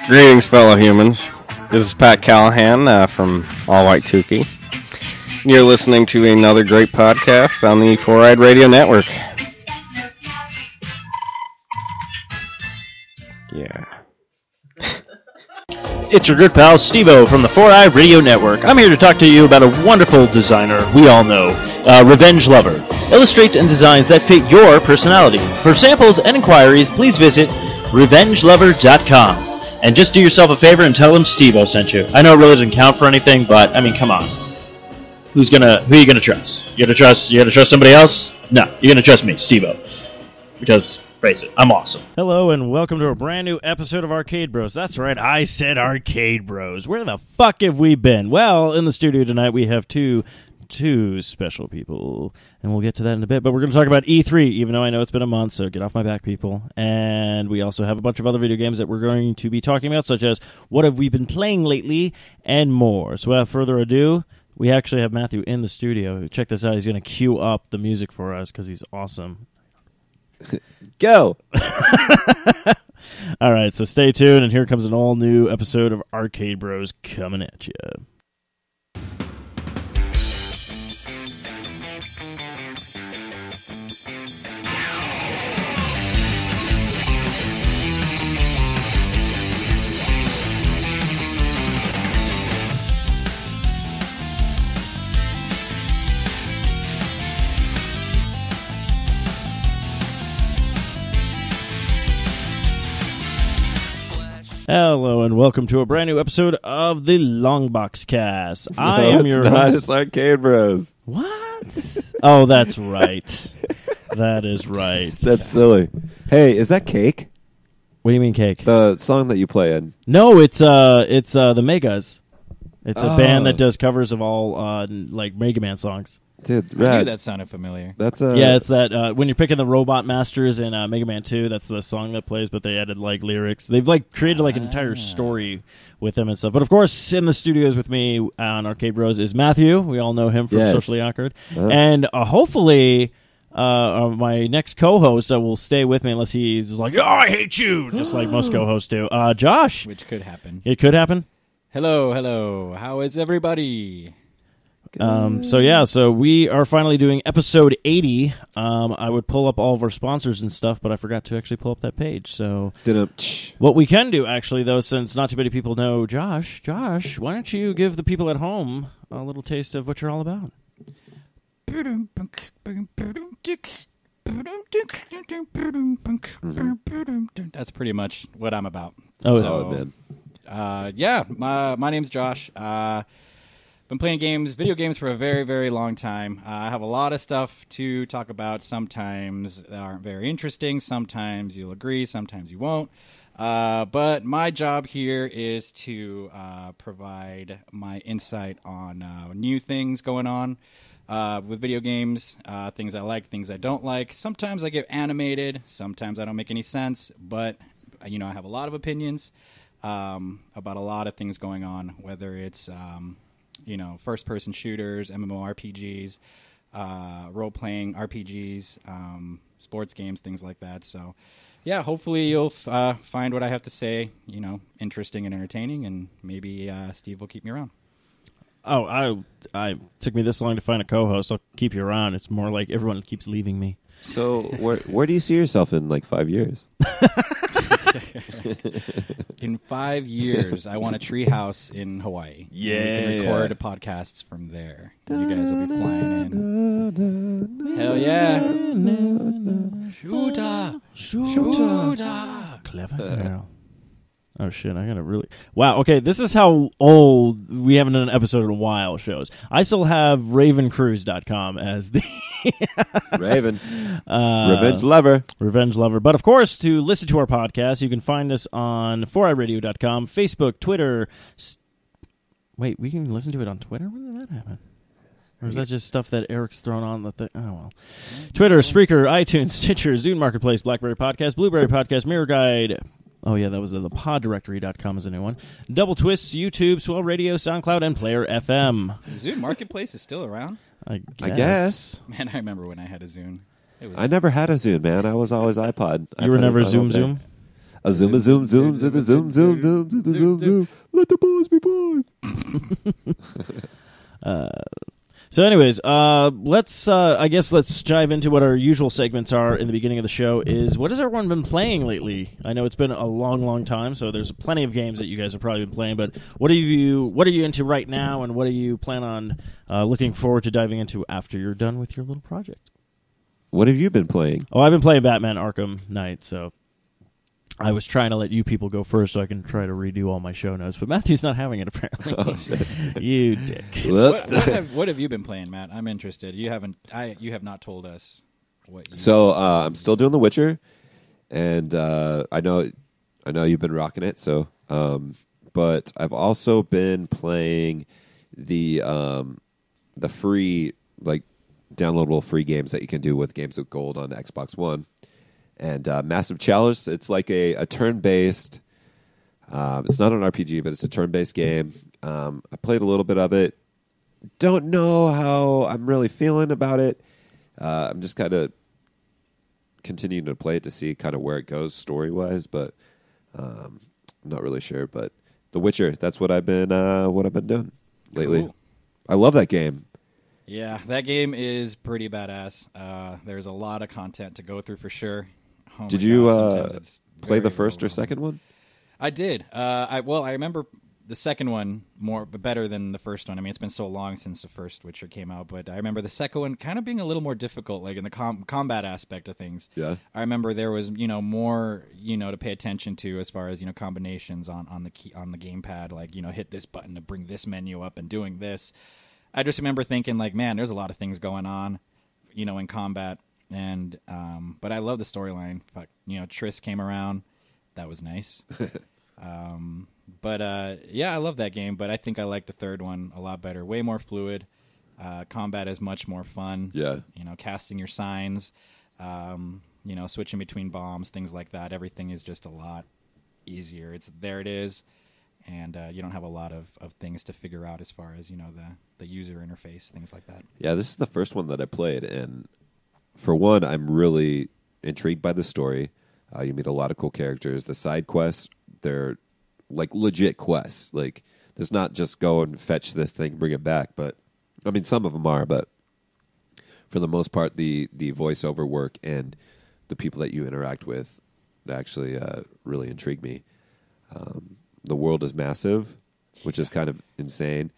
Greetings, fellow humans. This is Pat Callahan from All White Tukey. You're listening to another great podcast on the Four-Eyed Radio Network. Yeah. It's your good pal Steve-O from the Four-Eyed Radio Network. I'm here to talk to you about a wonderful designer we all know, Revenge Lover. Illustrates and designs that fit your personality. For samples and inquiries, please visit revengelover.com. And just do yourself a favor and tell them Steve-O sent you. I know it really doesn't count for anything, but I mean, come on. Who are you gonna trust? You gonna trust somebody else? No, you're gonna trust me, Steve-O. Because, face it, I'm awesome. Hello and welcome to a brand new episode of Arcade Bros. That's right, I said Arcade Bros. Where the fuck have we been? Well, in the studio tonight we have two special people, and we'll get to that in a bit, but we're going to talk about E3, even though I know it's been a month, so get off my back, people. And we also have a bunch of other video games that we're going to be talking about, such as what have we been playing lately, and more. So without further ado, we actually have Matthew in the studio. Check this out, he's going to cue up the music for us, because he's awesome. Go! Alright, so stay tuned, and here comes an all-new episode of Arcade Bros coming at you. Hello and welcome to a brand new episode of the Longbox Cast. I am your host. It's Arcade Bros. What? Oh, that's right. That is right. That's silly. Hey, is that Cake? What do you mean, Cake? The song that you play in? No, it's the Megas. It's a band that does covers of all like Mega Man songs. Dude, I knew that sounded familiar. That's yeah, it's that when you're picking the Robot Masters in Mega Man 2, that's the song that plays, but they added like lyrics. They've like created like an entire story with them and stuff. But of course, in the studios with me on Arcade Bros is Matthew. We all know him from Socially Awkward, and hopefully my next co-host that will stay with me unless he's like, "Oh, I hate you," just like most co-hosts do. Josh, Which could happen. It could happen. Hello. How is everybody? So we are finally doing episode 80. I would pull up all of our sponsors and stuff, but I forgot to actually pull up that page. So what we can do, actually, though, since not too many people know Josh, why don't you give the people at home a little taste of what you're all about? That's pretty much what I'm about. Oh, my name's Josh. Been playing video games for a very, very long time. I have a lot of stuff to talk about. Sometimes that aren't very interesting. Sometimes you'll agree. Sometimes you won't. But my job here is to provide my insight on new things going on with video games, things I like, things I don't like. Sometimes I get animated. Sometimes I don't make any sense. But, I have a lot of opinions about a lot of things going on, whether it's first-person shooters, MMORPGs, role-playing RPGs, sports games, things like that. So, yeah, hopefully you'll find what I have to say, interesting and entertaining, and maybe Steve will keep me around. Oh, I took me this long to find a co-host. I'll keep you around. It's more like everyone keeps leaving me. So where do you see yourself in like 5 years? In 5 years, I want a tree house in Hawaii. Yeah. We can record podcasts from there. You guys will be flying in. Hell yeah. Shooter. Clever girl. Oh, shit, I gotta really... Wow, okay, this is how old we haven't done an episode in a while shows. I still have RavenCruise.com as the... Raven. Revenge Lover. Revenge Lover. But, of course, to listen to our podcast, you can find us on 4iRadio.com, Facebook, Twitter... Wait, we can listen to it on Twitter? When did that happen? Or is that just stuff that Eric's thrown on the thing? Oh, well. Twitter, Spreaker, iTunes, Stitcher, Zune Marketplace, BlackBerry Podcast, Blueberry Podcast, Mirror Guide... Oh, yeah, that was the poddirectory.com is a new one. Double Twists, YouTube, Swell Radio, SoundCloud, and Player FM. Zune Marketplace is still around? I guess. Man, I remember when I had a Zune. I never had a Zune, man. I was always iPod. You were never Zoom? A zoom, zoom, zoom, zoom, zoom, zoom, zoom, zoom, zoom. Let the boys be boys. So, anyways, let's dive into what our usual segments are in the beginning of the show. Is what has everyone been playing lately? I know it's been a long, long time, so there's plenty of games that you guys have probably been playing. But what are you into right now, and what do you plan on looking forward to diving into after you're done with your little project? What have you been playing? Oh, I've been playing Batman Arkham Knight, so I was trying to let you people go first so I can try to redo all my show notes, but Matthew's not having it apparently. Oh, shit. You dick. What have you been playing, Matt? I'm interested. You have not told us what. I'm still doing The Witcher, and I know you've been rocking it. So, but I've also been playing the free downloadable free games that you can do with Games with Gold on Xbox One. And Massive Chalice, it's like a turn-based, it's not an RPG, but it's a turn-based game. I played a little bit of it. Don't know how I'm really feeling about it. I'm just kind of continuing to play it to see kind of where it goes story-wise, but I'm not really sure. But The Witcher, that's what I've been doing lately. Cool. I love that game. Yeah, that game is pretty badass. There's a lot of content to go through for sure. Oh Did my you God, sometimes it's play the very first or overwhelming. second one? I did. I remember the second one better than the first one. I mean, it's been so long since the first Witcher came out, but I remember the second one kind of being a little more difficult, like in the combat aspect of things. Yeah. I remember there was more to pay attention to as far as combinations on the gamepad, like hit this button to bring this menu up and doing this. I just remember thinking, like, man, there's a lot of things going on, in combat, and but I love the storyline. Fuck, Triss came around, that was nice. But yeah, I love that game. But I think I like the third one a lot better, way more fluid. Combat is much more fun. Yeah, casting your signs, switching between bombs, things like that. Everything is just a lot easier. There it is. And you don't have a lot of things to figure out as far as the user interface, things like that. Yeah, this is the first one that I played, and for one, I'm really intrigued by the story. You meet a lot of cool characters. The side quests, they're like legit quests. Like, there's not just go and fetch this thing, bring it back. But I mean, some of them are, but for the most part, the voiceover work and the people that you interact with actually really intrigue me. The world is massive, which is kind of insane,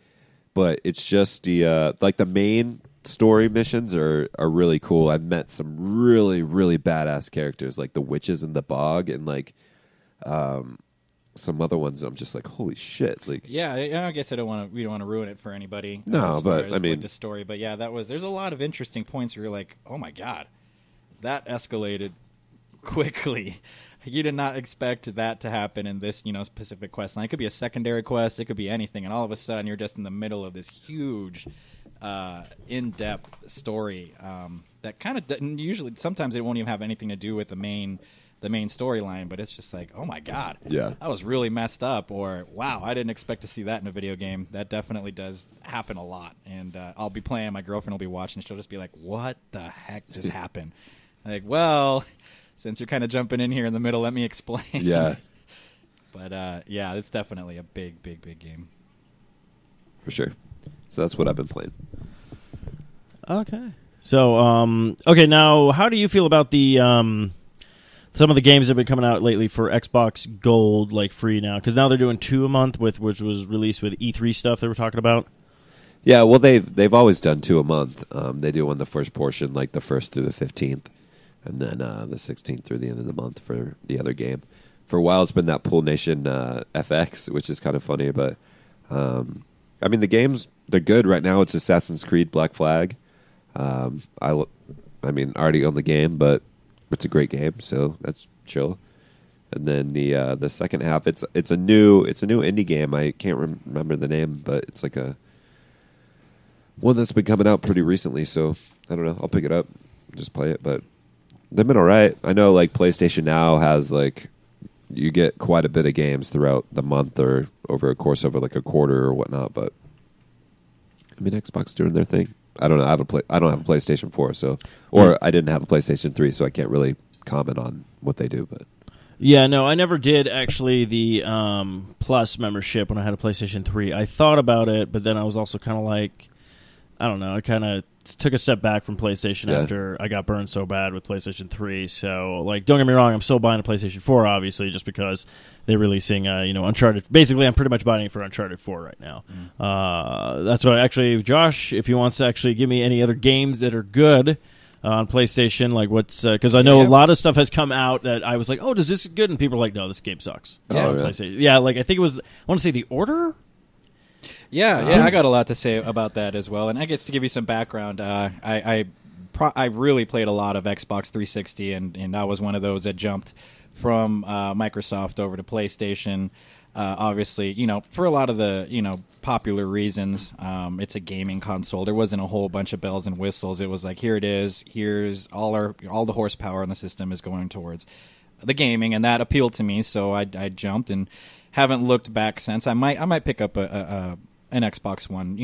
but it's just the main story missions are really cool. I've met some really, really badass characters, like the witches in the bog, and some other ones. I'm just like, holy shit! Like, yeah, I guess we don't want to ruin it for anybody. No, but I mean, the story. But yeah, there's a lot of interesting points where you're like, oh my god, that escalated quickly. You did not expect that to happen in this, specific quest line. It could be a secondary quest. It could be anything. And all of a sudden, you're just in the middle of this huge, in-depth story that kind of usually, sometimes it won't even have anything to do with the main storyline. But it's just like, oh my god, yeah, that was really messed up. Or wow, I didn't expect to see that in a video game. That definitely does happen a lot. And I'll be playing. My girlfriend will be watching. She'll just be like, "What the heck just happened?" Like, well. Since you're kind of jumping in here in the middle, let me explain. Yeah. But, yeah, it's definitely a big, big, big game. For sure. So that's what I've been playing. Okay. So, okay, now, how do you feel about the some of the games that have been coming out lately for Xbox Gold, like, free now? Because now they're doing 2 a month, which was released with E3 stuff they were talking about. Yeah, well, they've always done 2 a month. They do on the first portion, like the 1st through the 15th. And then the 16th through the end of the month for the other game. For a while, it's been that Pool Nation FX, which is kind of funny. But, I mean, the games, they're good. Right now, it's Assassin's Creed Black Flag. I mean, I already own the game, but it's a great game, so that's chill. And then the second half, it's a new indie game. I can't remember the name, but it's like one that's been coming out pretty recently. So, I don't know. I'll pick it up and just play it, but... They've been all right. I know, like, PlayStation Now has, like, you get quite a bit of games throughout the month or over a course of, like, a quarter or whatnot, but, I mean, Xbox doing their thing. I don't know. I don't have a PlayStation 4, so, or I didn't have a PlayStation 3, so I can't really comment on what they do, but. Yeah, no, I never did actually the Plus membership when I had a PlayStation 3. I thought about it, but then I was also kind of like, I don't know, I kind of took a step back from PlayStation after I got burned so bad with PlayStation 3. So, like, don't get me wrong, I'm still buying a PlayStation 4, obviously, just because they're releasing, Uncharted. Basically, I'm pretty much buying it for Uncharted 4 right now. That's why, actually, Josh, if he wants to actually give me any other games that are good on PlayStation, like what's because I know a lot of stuff has come out that I was like, oh, does this good? And people are like, no, this game sucks. Yeah, PlayStation. Yeah, like I think it was. I want to say The Order. Yeah, I got a lot to say about that as well. And I guess to give you some background, I really played a lot of Xbox 360, and I was one of those that jumped from Microsoft over to PlayStation. Obviously, for a lot of the popular reasons, it's a gaming console. There wasn't a whole bunch of bells and whistles. It was like, here it is. Here's all the horsepower in the system is going towards the gaming, and that appealed to me. So I jumped and haven't looked back since. I might pick up an Xbox One.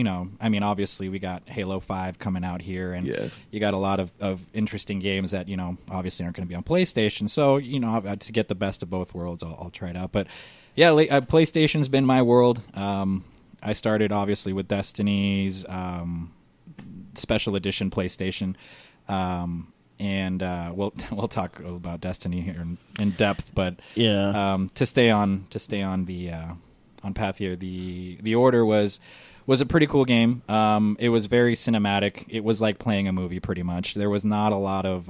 Obviously we got Halo 5 coming out here, and you got a lot of interesting games that obviously aren't going to be on PlayStation. So to get the best of both worlds, I'll try it out. But yeah, PlayStation's been my world. I started obviously with Destiny's special edition PlayStation, and we'll talk about Destiny here in depth. But to stay on the on path here, the Order was a pretty cool game. It was very cinematic. It was like playing a movie, pretty much. There was not a lot of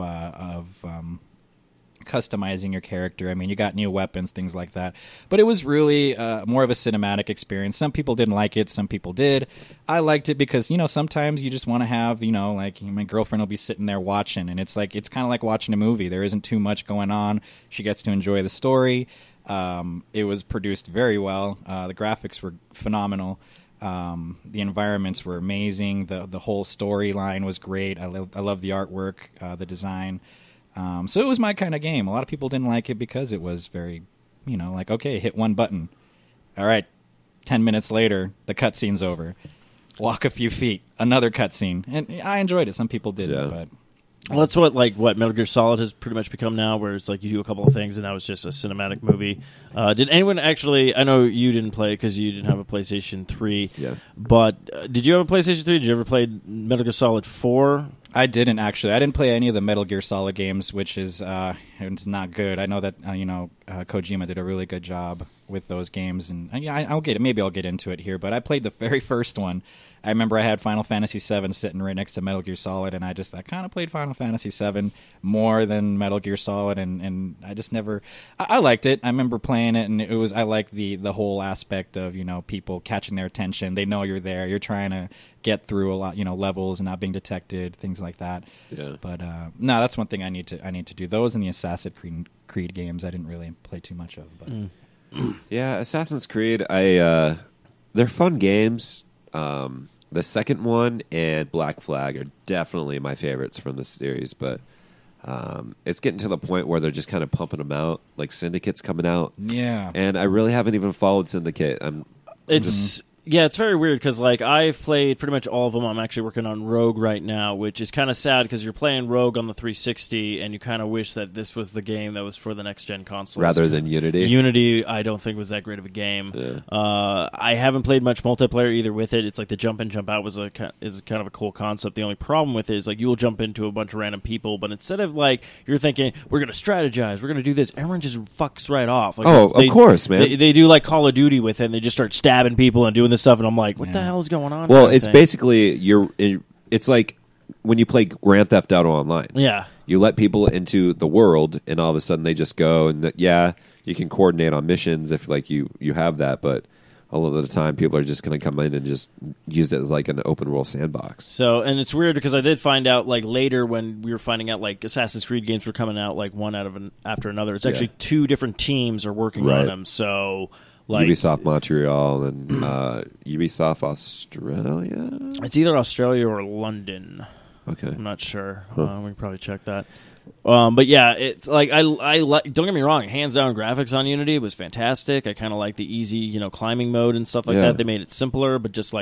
customizing your character. I mean, you got new weapons, things like that. But it was really more of a cinematic experience. Some people didn't like it. Some people did. I liked it because, sometimes you just want to have, like my girlfriend will be sitting there watching, and it's kind of like watching a movie. There isn't too much going on. She gets to enjoy the story. It was produced very well. The graphics were phenomenal. The environments were amazing. The whole storyline was great. I love the artwork, the design. So it was my kind of game. A lot of people didn't like it because it was very, like, okay, hit one button. All right, 10 minutes later, the cutscene's over. Walk a few feet, another cutscene. And I enjoyed it. Some people didn't, but... Well, that's what Metal Gear Solid has pretty much become now, where it's like you do a couple of things and now it's just a cinematic movie. Did anyone actually? I know you didn't play because you didn't have a PlayStation 3. Yeah. But did you have a PlayStation 3? Did you ever play Metal Gear Solid 4? I didn't actually. I didn't play any of the Metal Gear Solid games, which is it's not good. I know that Kojima did a really good job with those games, and I'll get it. Maybe I'll get into it here. But I played the very first one. I remember I had Final Fantasy VII sitting right next to Metal Gear Solid, and I kind of played Final Fantasy VII more than Metal Gear Solid, and I just never... I liked it. I remember playing it, and I liked the whole aspect of, people catching their attention. They know you're there. You're trying to get through a lot, levels and not being detected, things like that. Yeah. But, no, that's one thing I need to do. Those and the Assassin's Creed games I didn't really play too much of. But Yeah, Assassin's Creed, they're fun games. The second one and Black Flag are definitely my favorites from the series, but it's getting to the point where they're just kind of pumping them out. Like Syndicate's coming out, and I really haven't even followed Syndicate. It's very weird because I've played pretty much all of them. I'm actually working on Rogue right now, which is kind of sad because you're playing Rogue on the 360, and you kind of wish that this was the game that was for the next gen consoles rather than Unity. Unity, I don't think was that great of a game. Yeah. I haven't played much multiplayer either with it. It's like the jump in, jump out is kind of a cool concept. The only problem with it is you will jump into a bunch of random people, but instead of you're thinking we're going to strategize, we're going to do this, everyone just fucks right off. Of course, man. They do like Call of Duty with it, and they just start stabbing people and doing this stuff, and I'm like, what the hell is going on? Well, it's basically it's like when you play Grand Theft Auto Online. Yeah, you let people into the world, and all of a sudden they just go, and you can coordinate on missions if you have that, but a lot of the time people are just going to come in and just use it as an open world sandbox. So, and it's weird because I did find out later when we were finding out Assassin's Creed games were coming out one after another. It's actually two different teams are working on them. So. Ubisoft Montreal and Ubisoft Australia? It's either Australia or London. Okay. I'm not sure. We can probably check that. But yeah, it's I don't get me wrong, hands down graphics on Unity was fantastic. I kind of like the easy, climbing mode and stuff like that. They made it simpler, but just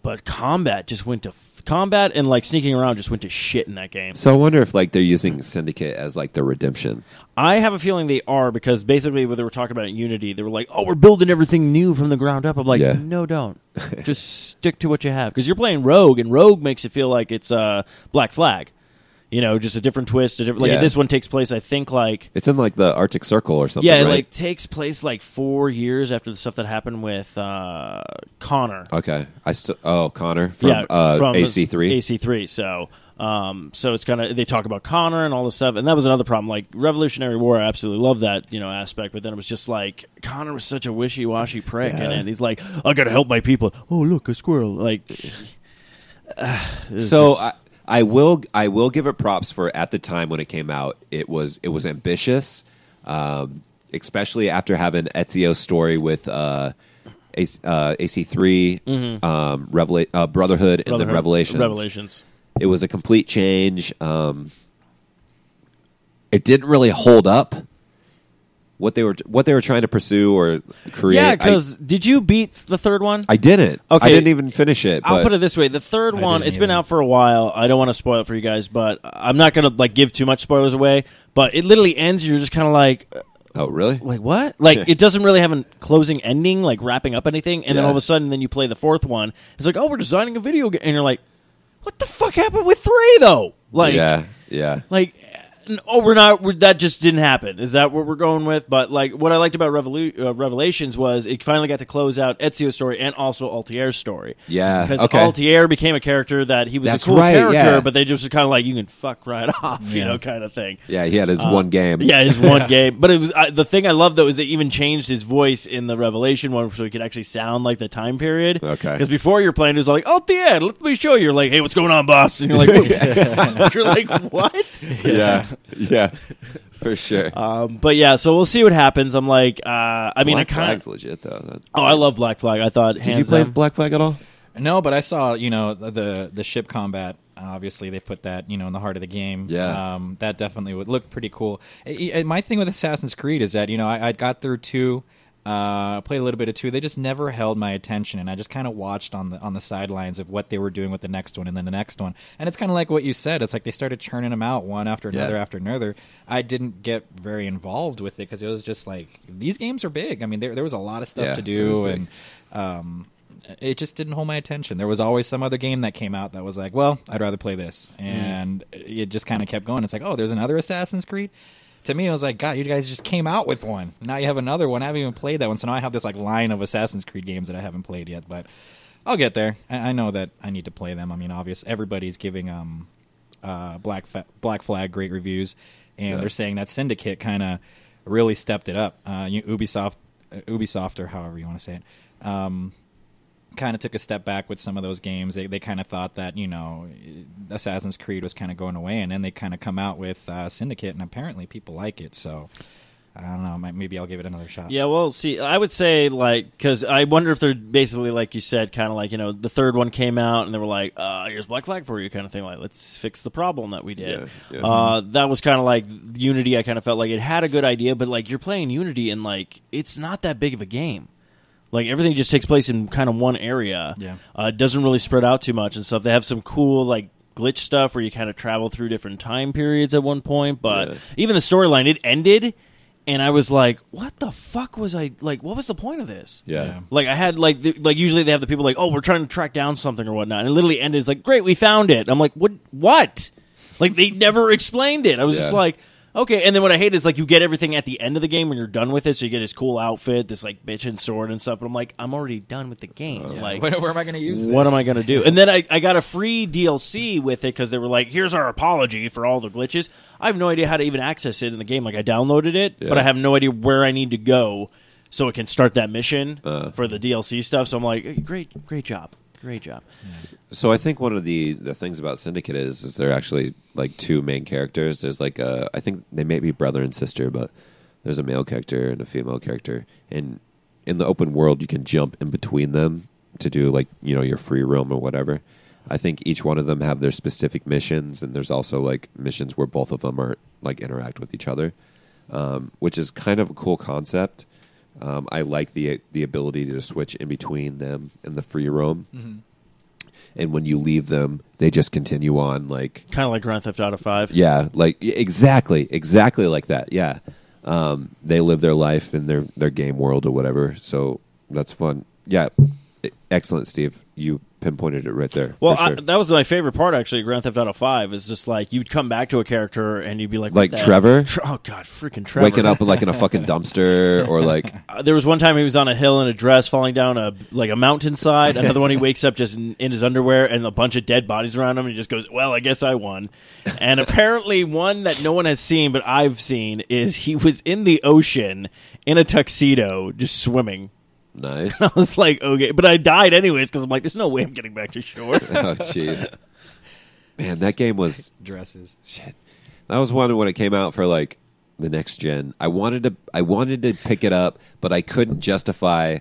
but combat just went to combat and like sneaking around just went to shit in that game. So I wonder if like they're using Syndicate as like the redemption. I have a feeling they are, because basically when they were talking about Unity, they were like, "Oh, we're building everything new from the ground up." I'm like, "No, don't. Just stick to what you have." Because you're playing Rogue, and Rogue makes it feel like it's Black Flag. You know, just a different twist. This one takes place, I think, like... It's in, like, the Arctic Circle or something, yeah, it, right? like, takes place, like, 4 years after the stuff that happened with Connor. Okay. Connor from AC3? AC3, so it's kind of... They talk about Connor and all this stuff, and that was another problem. Like, Revolutionary War, I absolutely love that, aspect, but then it was just like, Connor was such a wishy-washy prick, and he's like, I gotta help my people. Oh, look, a squirrel. Like... I will give it props for at the time when it came out. It was ambitious, especially after having Ezio's story with AC3, Brotherhood, and then Revelations. It was a complete change. It didn't really hold up what they were trying to pursue or create. Yeah, because did you beat the third one? I didn't. Okay. I didn't even finish it. I'll put it this way: the third one, it's been out for a while. I don't want to spoil it for you guys, but I'm not going to like give too much spoilers away. But it literally ends. You're just kind of like, oh, really? Like what? Like it doesn't really have a closing ending, like wrapping up anything. And then all of a sudden, then you play the fourth one. It's like, oh, we're designing a video game, and you're like, what the fuck happened with 3 though? Like, yeah. Like. We're not. That just didn't happen. Is that what we're going with? But like, what I liked about Revelations was it finally got to close out Ezio's story and also Altier's story. Yeah, because Altier became a character that he was a cool character, but they just kind of like, you can fuck right off, kind of thing. Yeah, he had his one game. Yeah, his one game. But it was the thing I loved though is they even changed his voice in the Revelation one so he could actually sound like the time period. Okay, because before you're playing, it was like Altier, let me show you. You're like, hey, what's going on, boss? And you're like, you're like, what? Yeah, for sure. But yeah, so we'll see what happens. I'm like, I mean, Black Flag's legit though. I love Black Flag. I thought. Did you play Black Flag at all? No, but I saw the ship combat. Obviously, they put that in the heart of the game. Yeah, that definitely would look pretty cool. My thing with Assassin's Creed is that I got through 2. Played a little bit of 2. They just never held my attention, and I just kind of watched on the sidelines of what they were doing with the next one and then the next one. And it's kind of like what you said. It's like they started churning them out one after another after another. I didn't get very involved with it because it was just like, these games are big. I mean, there was a lot of stuff to do, and it just didn't hold my attention. There was always some other game that came out that was like, well, I'd rather play this, and it just kind of kept going. It's like, oh, there's another Assassin's Creed. To me, I was like, God, you guys just came out with one. Now you have another one. I haven't even played that one, so now I have this like line of Assassin's Creed games that I haven't played yet. But I'll get there. I know that I need to play them. I mean, obviously, everybody's giving Black Flag great reviews, and they're saying that Syndicate kind of really stepped it up. Ubisoft, or however you want to say it, kind of took a step back with some of those games. They kind of thought that Assassin's Creed was kind of going away, and then they kind of come out with Syndicate, and apparently people like it. So I don't know. Maybe I'll give it another shot. Yeah, well, see, I would say because I wonder if they're basically like you said, kind of like the third one came out and they were like, here's Black Flag for you, kind of thing. Like, let's fix the problem that we did. Yeah. That was kind of like Unity. I kind of felt like it had a good idea, but like you're playing Unity and like it's not that big of a game. Like, everything just takes place in kind of one area. Yeah. It doesn't really spread out too much and stuff. They have some cool, like, glitch stuff where you kind of travel through different time periods at one point. But even the storyline, it ended, and I was like, what the fuck was I... Like, what was the point of this? Yeah. Like, I had, like, usually they have the people like, oh, we're trying to track down something or whatnot. And it literally ended. It's like, great, we found it. I'm like, what? Like, they never explained it. I was just like... Okay, and then what I hate is, like, you get everything at the end of the game when you're done with it, so you get this cool outfit, this, like, bitchin' sword and stuff, but I'm like, I'm already done with the game. Like, where am I going to use this? What am I going to do? And then I got a free DLC with it, because they were like, here's our apology for all the glitches. I have no idea how to even access it in the game. Like, I downloaded it, but I have no idea where I need to go so it can start that mission for the DLC stuff, so I'm like, hey, great job. Great job. So I think one of the things about Syndicate is they're actually like 2 main characters. There's like I think they may be brother and sister, but there's a male character and a female character. And in the open world, you can jump in between them to do like your free roam or whatever. I think each one of them have their specific missions, and there's also like missions where both of them are like interact with each other, which is kind of a cool concept. I like the ability to switch in between them in the free roam. and when you leave them, they just continue on. Like Kind of like Grand Theft Auto 5. yeah, like exactly like that. Yeah, they live their life in their game world or whatever. So that's fun. Yeah, excellent, Steve. You pinpointed it right there. Well, for sure. that was my favorite part, actually, of Grand Theft Auto 5, is just like, you'd come back to a character and you'd be like... Like what the Trevor? oh, God, freaking Trevor. Waking up like in a fucking dumpster or like... There was one time he was on a hill in a dress falling down a mountainside. Another one he wakes up just in his underwear and a bunch of dead bodies around him and he just goes, well, I guess I won. And apparently one that no one has seen but I've seen is he was in the ocean in a tuxedo just swimming. Nice. I was like, okay. But I died anyways because I'm like, there's no way I'm getting back to shore. Oh, jeez. Man, that game was... Dresses. Shit. That was one when it came out for like the next gen. I wanted to pick it up, but I couldn't justify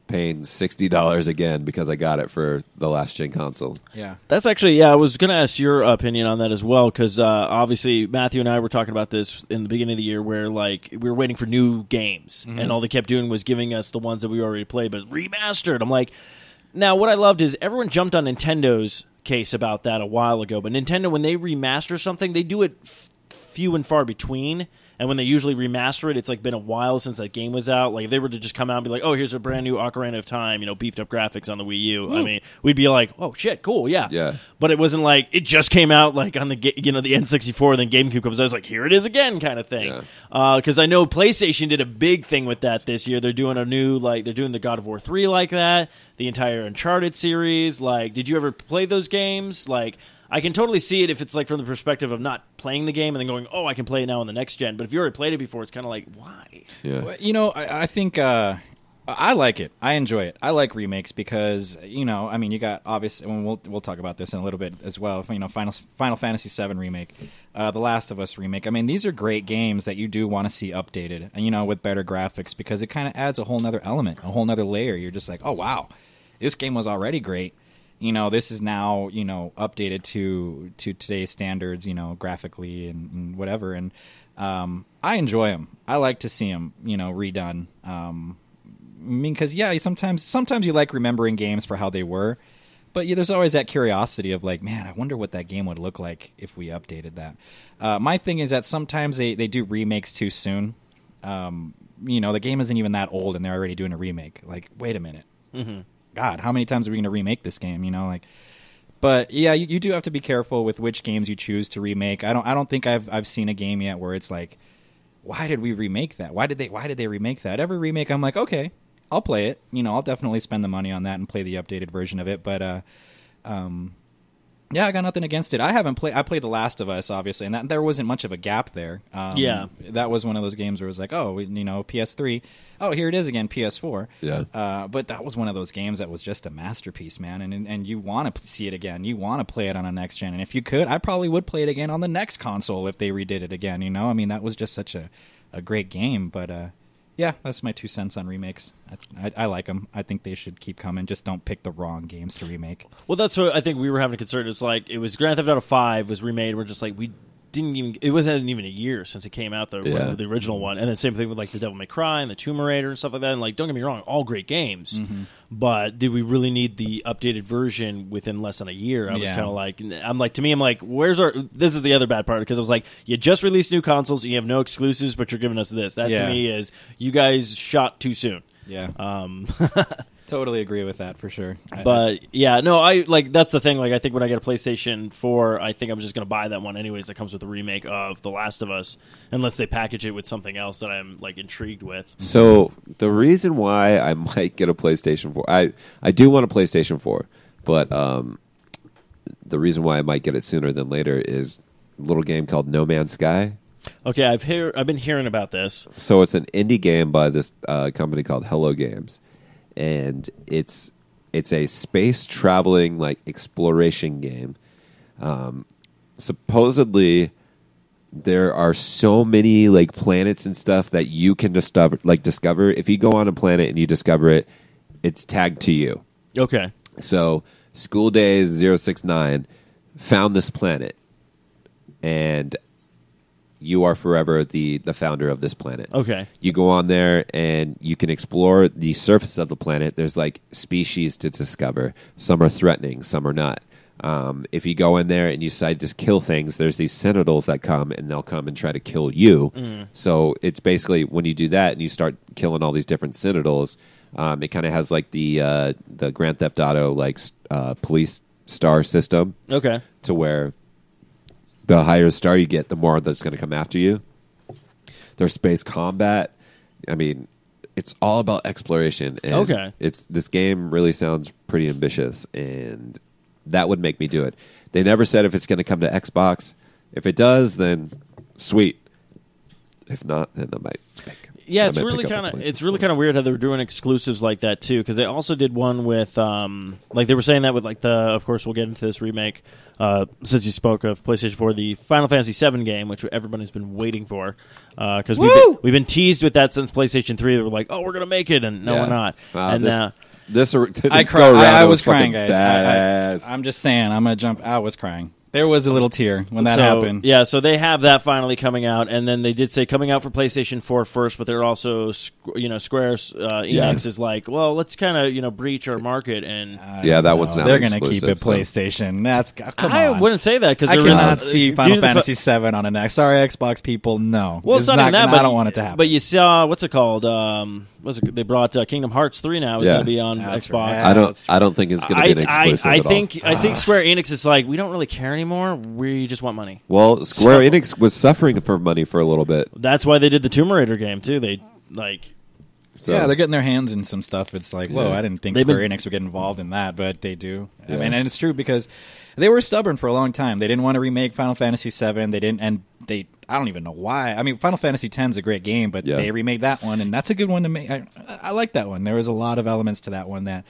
paying $60 again because I got it for the last gen console. Yeah. That's actually, I was going to ask your opinion on that as well, because obviously Matthew and I were talking about this in the beginning of the year where, like, we were waiting for new games, and all they kept doing was giving us the ones that we already played, but remastered. I'm like, now what I loved is everyone jumped on Nintendo's case about that a while ago, but Nintendo, when they remaster something, they do it few and far between. And when they usually remaster it, it's like been a while since that game was out. Like if they were to just come out and be like, "Oh, here's a brand new Ocarina of Time," beefed up graphics on the Wii U. I mean, we'd be like, "Oh shit, cool, yeah." Yeah. But it wasn't like it just came out like on the the N64, then GameCube comes out. I was like, "Here it is again," kind of thing. Because I know PlayStation did a big thing with that this year. They're doing they're doing the God of War 3 like that. The entire Uncharted series. Like, did you ever play those games? Like, I can totally see it if it's like from the perspective of not playing the game and then going, oh, I can play it now on the next gen. But if you already played it before, it's kind of like, why? Yeah. Well, I think I like it. I enjoy it. I like remakes because you got obviously, and we'll talk about this in a little bit as well. Final Fantasy VII remake, The Last of Us remake. I mean, these are great games that you do want to see updated, and with better graphics because it kind of adds a whole nother element, a whole nother layer. You're just like, oh wow, this game was already great. This is now, updated to today's standards, graphically and whatever. And I enjoy them. I like to see them, redone. Because sometimes you like remembering games for how they were, but there's always that curiosity of like, man, I wonder what that game would look like if we updated that. My thing is that sometimes they do remakes too soon. The game isn't even that old and they're already doing a remake. Like, wait a minute. Mm-hmm. God, how many times are we going to remake this game? But yeah, you do have to be careful with which games you choose to remake. I don't think I've seen a game yet where it's like, why did we remake that? Why did they remake that? Every remake, I'm like, okay, I'll play it. I'll definitely spend the money on that and play the updated version of it. But yeah, I got nothing against it. I played The Last of Us, obviously, and there wasn't much of a gap there. That was one of those games where it was like, oh, PS3. Oh, here it is again, PS4. Yeah. But that was one of those games that was just a masterpiece, man. And you want to see it again. You want to play it on a next gen. And if you could, I probably would play it again on the next console if they redid it again. I mean, that was just such a great game. But yeah, that's my 2 cents on remakes. I like them. I think they should keep coming. Just don't pick the wrong games to remake. Well, that's what I think we were having a concern. It's like it was Grand Theft Auto 5 was remade. We're just like it wasn't even a year since it came out, the original one. And then same thing with like the Devil May Cry and the Tomb Raider and stuff like that. And like, don't get me wrong, all great games. Mm-hmm. But did we really need the updated version within less than a year? I was kind of like, where's this is the other bad part, because I was like, you just released new consoles, you have no exclusives, but you're giving us this. That to me is, you guys shot too soon. Yeah. Totally agree with that for sure. But that's the thing. Like, I think when I get a PlayStation 4, I think I'm just going to buy that one anyways. That comes with a remake of The Last of Us, unless they package it with something else that I'm like intrigued with. So the reason why I might get a PlayStation 4, I do want a PlayStation 4, but the reason why I might get it sooner than later is a little game called No Man's Sky. Okay, I've been hearing about this. So it's an indie game by this company called Hello Games. And it's a space traveling like exploration game. Supposedly, there are so many like planets and stuff that you can discover. If you go on a planet and you discover it, it's tagged to you. Okay. So School Days 069 found this planet, and you are forever the founder of this planet. Okay. You go on there and you can explore the surface of the planet. There's like species to discover. Some are threatening, some are not. If you go in there and you decide to kill things, there's these sentinels that come and they'll come and try to kill you. So it's basically when you do that and you start killing all these different sentinels, it kind of has like the Grand Theft Auto like police star system. Okay. To where the higher star you get, the more that's going to come after you. There's space combat. I mean, it's all about exploration. And Okay. This game really sounds pretty ambitious, and that would make me do it. They never said if it's going to come to Xbox. If it does, then sweet. If not, then I might pick. Yeah, I it's might really pick up kind a of PlayStation 4. weird how they were doing exclusives like that too. Because they also did one with like they were saying that with like of course we'll get into this remake since you spoke of PlayStation 4, the Final Fantasy VII game, which everybody's been waiting for because we've been teased with that since PlayStation 3. They were like, oh, we're gonna make it, and no, we're not. And this I go around, I it was crying, fucking guys. badass. I'm just saying, I'm gonna jump. I was crying. There was a little tear when that happened. Yeah, so they have that finally coming out, and then they did say coming out for PlayStation 4 first, but they're also, Square Enix is like, well, let's kind of, breach our market, and that one's now they're going to exclusive, keep it PlayStation. That's come I on. wouldn't say that because I cannot see Final Fantasy VII on an X. Sorry, Xbox people, no. Well, it's not even that, but I don't want it to happen. But you saw what's it called? They brought Kingdom Hearts 3 now. It's going to be on That's Xbox. right. I don't think it's going to be an exclusive I at think all. I think Square Enix is like, we don't really care anymore. We just want money. Well, Square Enix was suffering for money for a little bit. That's why they did the Tomb Raider game too. They So, yeah, they're getting their hands in some stuff. It's like, whoa, I didn't think Square Enix would get involved in that, but they do. Yeah. I mean, and it's true because they were stubborn for a long time. They didn't want to remake Final Fantasy VII. They didn't, and I don't even know why. I mean, Final Fantasy X is a great game, but they remade that one, and that's a good one to make. I like that one. There was a lot of elements to that one that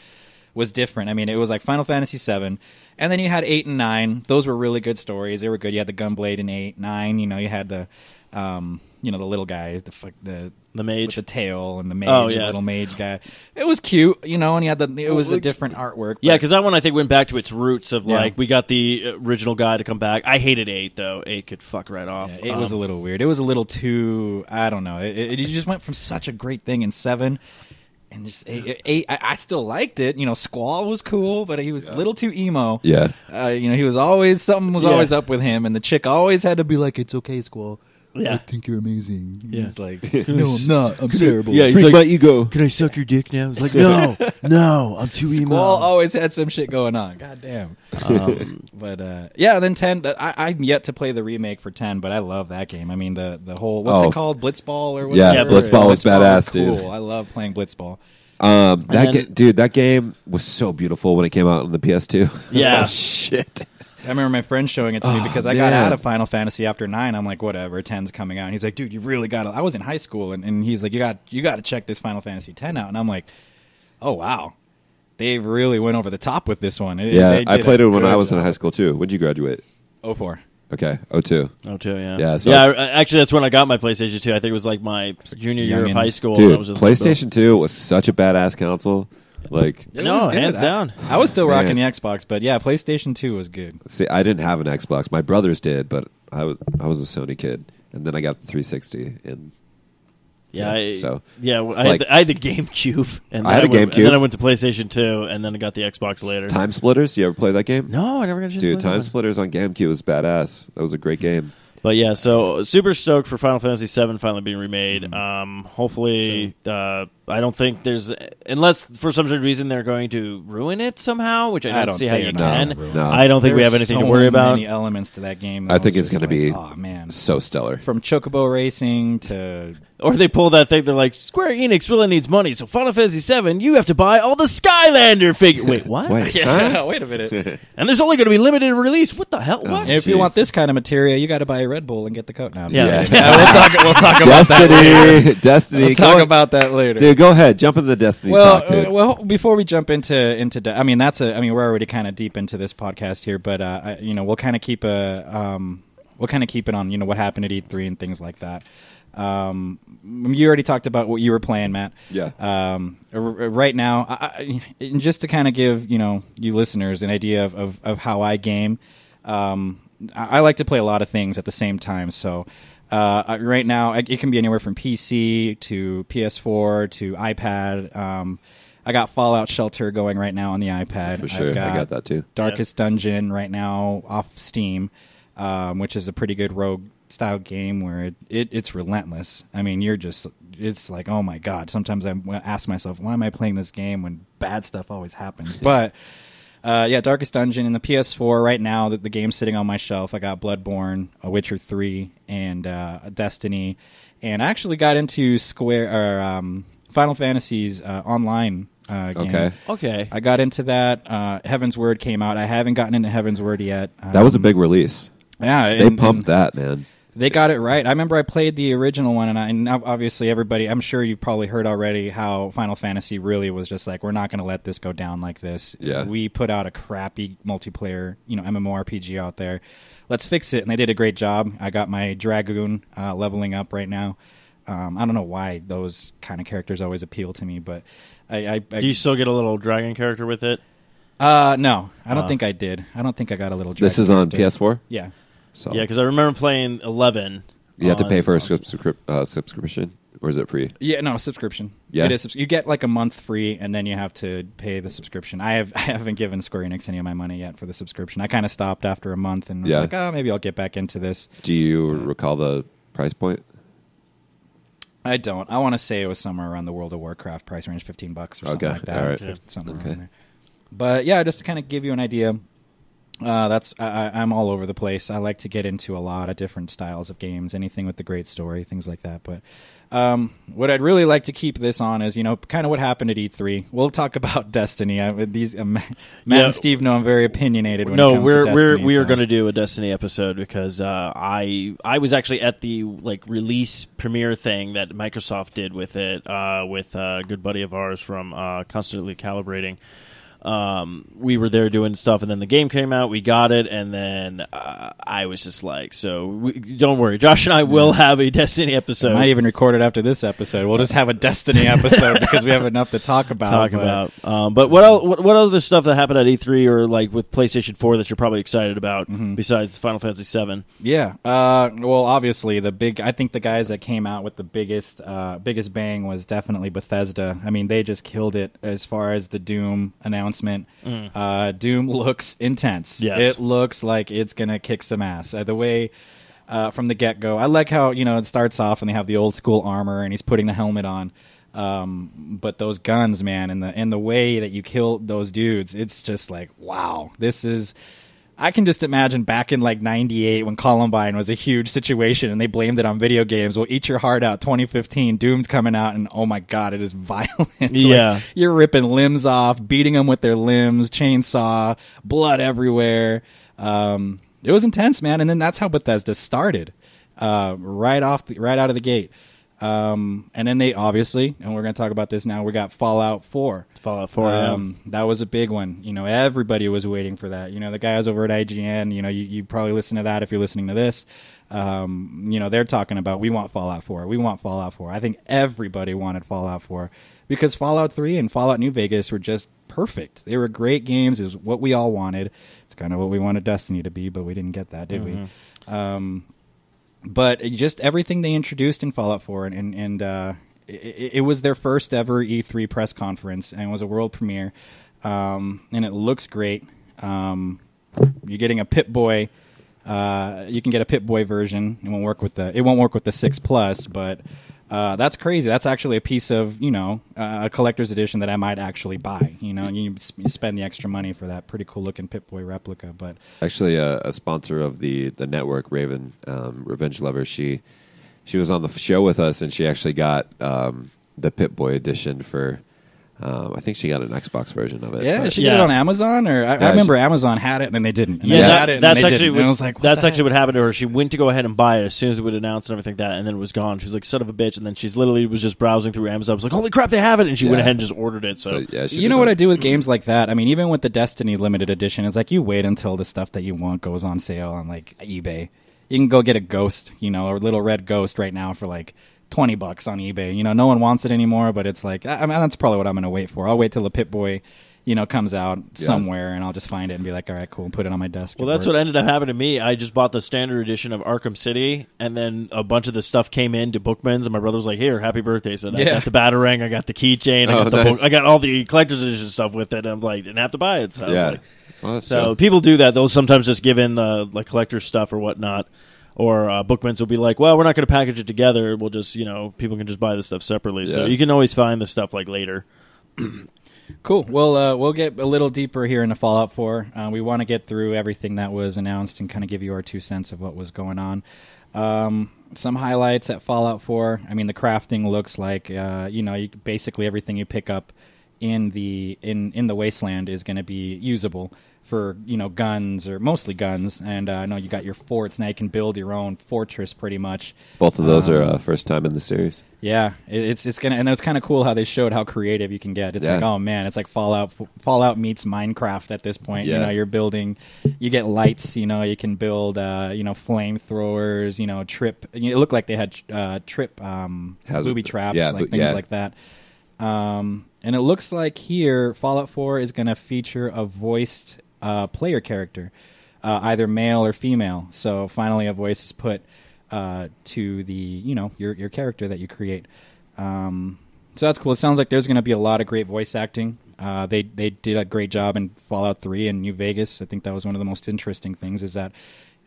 was different. I mean, it was like Final Fantasy VII, and then you had 8 and 9. Those were really good stories. They were good. You had the Gunblade in 8, 9. You had the, the little guys, the mage with the tail and the mage, the little mage guy. It was cute, and you had it was a different artwork. Yeah, because that one I think went back to its roots of like we got the original guy to come back. I hated 8 though. 8 could fuck right off. Yeah, 8 was a little weird. It was a little too. I don't know. It just went from such a great thing in 7. And just 8, I still liked it. Squall was cool, but he was a little too emo. Yeah. He was always something was always up with him, and the chick always had to be like, "It's okay, Squall. Yeah. I think you're amazing." Yeah. He's like, "No, I'm not. I'm terrible." Yeah, he's Drink like, my ego. "Can I suck your dick now?" It's like, no, I'm too emo. Squall always had some shit going on. God damn. But then 10. I'm yet to play the remake for 10, but I love that game. I mean, the whole what's it called, Blitzball or whatever. Yeah, Blitzball was badass, cool. dude. I love playing Blitzball. That game was so beautiful when it came out on the PS2. Yeah. Oh, shit. I remember my friend showing it to me because I got out of Final Fantasy after 9. I'm like, whatever, 10's coming out. And he's like, dude, you really got to. I was in high school, and he's like, you got to check this Final Fantasy 10 out. And I'm like, oh wow, they really went over the top with this one. I played it when I was in high school too. When did you graduate? 04. Okay, 02. 02, yeah. Yeah, so- actually, that's when I got my PlayStation 2. I think it was like my junior year of high school. Dude, I was just PlayStation 2 was such a badass console. Like, It No, was good. hands down. I was still rocking Man. the Xbox, but yeah, PlayStation 2 was good. see, I didn't have an Xbox. My brothers did, but I was a Sony kid, and then I got the 360. And I had the GameCube. And I had a GameCube. And then I went to PlayStation 2, and then I got the Xbox later. Time Splitters. You ever play that game? No, I never got a chance to Dude, play that Time one. Splitters on GameCube was badass. That was a great game. But yeah, so super stoked for Final Fantasy VII finally being remade. Hopefully, I don't think there's, unless for some sort of reason they're going to ruin it somehow, which I don't see how you can. No. I don't think we have anything to worry about. Many elements to that game. I think it's going to be oh man, so stellar. from chocobo racing to Or they pull that thing, they're like, Square Enix really needs money, so Final Fantasy VII, you have to buy all the Skylander figures. Wait, what? Wait, wait a minute. And there's only going to be limited release. What the hell? What? If you Jeez. want this kind of material, you got to buy a Red Bull and get the coat now. Yeah. We'll talk about that later. Destiny. We'll talk about that later. Dude, go ahead. Jump in the Destiny talk, dude. Well, before we jump into, I mean, we're already kind of deep into this podcast here, but we'll kind of keep it on, what happened at E3 and things like that. You already talked about what you were playing, Matt. Yeah. Right now, just to kind of give you listeners an idea of how I game. I like to play a lot of things at the same time, so Right now, it can be anywhere from PC to PS4 to iPad. I got Fallout Shelter going right now on the iPad. For sure, I got that too. Darkest Dungeon right now off Steam, which is a pretty good rogue-style game where it's relentless. I mean, it's like, oh my god. Sometimes I ask myself, why am I playing this game when bad stuff always happens? But Darkest Dungeon in the PS4 right now. The game's sitting on my shelf. I got Bloodborne, A Witcher 3, and Destiny, and I actually got into Final Fantasy's online game. Okay. I got into that. Heaven's Word came out. I haven't gotten into Heaven's Word yet. That was a big release. Yeah, they pumped that, man. They got it right. I remember I played the original one, and obviously everybody, I'm sure you've probably heard already how Final Fantasy really was just like, we're not going to let this go down like this. Yeah. We put out a crappy multiplayer, MMORPG out there. Let's fix it, and they did a great job. I got my Dragoon leveling up right now. I don't know why those kind of characters always appeal to me, but do you still get a little dragon character with it? No, I don't think I did. I don't think I got a little dragon This is on character. PS4? Yeah. So Yeah, because I remember playing 11. you have to pay for a subscription, or is it free? Yeah, no, subscription. Yeah? It is. You get like a month free, and then you have to pay the subscription. I haven't given Square Enix any of my money yet for the subscription. I kind of stopped after a month and was like, maybe I'll get back into this. Do you recall the price point? I don't. I want to say it was somewhere around the World of Warcraft price range, $15 or something like that. All right. Something around there. But yeah, just to kind of give you an idea, I'm all over the place. I like to get into a lot of different styles of games, anything with a great story, things like that. But what I'd really like to keep this on is, kind of what happened at E3. We'll talk about Destiny. Matt and Steve know I'm very opinionated when it comes to Destiny. We are going to do a Destiny episode because I was actually at the release premiere thing that Microsoft did with it with a good buddy of ours from Constantly Calibrating. We were there doing stuff, and then the game came out. We got it, and then I was just like, don't worry. Josh and I will have a Destiny episode. I might even record it after this episode. We'll just have a Destiny episode because we have enough to talk about. But what other stuff that happened at E3 or like with PlayStation 4 that you're probably excited about besides Final Fantasy 7? Yeah. Well, obviously I think the guys that came out with the biggest bang was definitely Bethesda. I mean, they just killed it as far as the Doom announcement. Doom looks intense. Yes. It looks like it's gonna kick some ass. The way from the get-go, I like how it starts off and they have the old school armor and he's putting the helmet on. But those guns, man, and the way that you kill those dudes, it's just like, wow. I can just imagine back in like 98 when Columbine was a huge situation and they blamed it on video games. Well, Eat Your Heart Out 2015, Doom's coming out, and oh my god, it is violent. Yeah. Like, you're ripping limbs off, beating them with their limbs, chainsaw, blood everywhere. It was intense, man. And then that's how Bethesda started, right out of the gate. And then they obviously, and we're going to talk about this now, we got Fallout 4. Fallout 4, That was a big one. Everybody was waiting for that. The guys over at IGN, you probably listen to that if you're listening to this. They're talking about, we want Fallout 4. We want Fallout 4. I think everybody wanted Fallout 4 because Fallout 3 and Fallout New Vegas were just perfect. They were great games. It was what we all wanted. It's kind of what we wanted Destiny to be, but we didn't get that, did we? But just everything they introduced in Fallout 4, and it was their first ever E3 press conference, and it was a world premiere, and it looks great. You're getting a Pip-Boy. You can get a Pip-Boy version. It won't work with the 6 Plus, but that's crazy. That's actually a piece of a collector's edition that I might actually buy. And you spend the extra money for that pretty cool looking Pip-Boy replica. But actually, a sponsor of the network, Raven, Revenge Lover, she was on the show with us, and she actually got the Pip-Boy edition for. I think she got an Xbox version of it. Yeah, did she get it on Amazon? Or I remember Amazon had it and then they didn't. And that's actually what happened to her. She went to go ahead and buy it as soon as it would announce and everything like that, and then it was gone. She was like, son of a bitch, and then she's literally was just browsing through Amazon. I was like, holy crap, they have it, and she went ahead and just ordered it. So you know what I do with games like that? I mean, even with the Destiny limited edition, it's like you wait until the stuff that you want goes on sale on like eBay. You can go get a Ghost, or Little Red Ghost right now for like $20 on eBay. No one wants it anymore, but it's like, I mean, that's probably what I'm going to wait for. I'll wait till the Pip-Boy comes out somewhere, and I'll just find it and be like, all right, cool, and put it on my desk. Well, that's what ended up happening to me. I just bought the standard edition of Arkham City, and then a bunch of the stuff came into Bookman's, and my brother was like, here, happy birthday. So I got the Batarang, I got the keychain, I got the book, I got all the collector's edition stuff with it, and I'm like, didn't have to buy it. So, so people do that. They'll sometimes just give in the collector's stuff or whatnot. Or Bookman's will be like, well, we're not going to package it together. We'll just, people can just buy the stuff separately. So you can always find the stuff later. Cool. Well, we'll get a little deeper here into Fallout 4. We want to get through everything that was announced and kind of give you our 2 cents of what was going on. Some highlights at Fallout 4. I mean, the crafting looks like, basically everything you pick up in the wasteland is going to be usable for guns, or mostly guns. And I know you got your forts now. You can build your own fortress pretty much. Both of those are first time in the series. Yeah, it's gonna, and it's kind of cool how they showed how creative you can get. It's like, oh man, it's like Fallout meets Minecraft at this point. You're building, you get lights. You can build flamethrowers. Trip. It looked like they had trip booby traps, things like that. And it looks like here Fallout 4 is going to feature a voiced player character, either male or female. So finally, a voice is put to the your character that you create. So that's cool. It sounds like there's going to be a lot of great voice acting. They did a great job in Fallout 3 and New Vegas. I think that was one of the most interesting things. Is that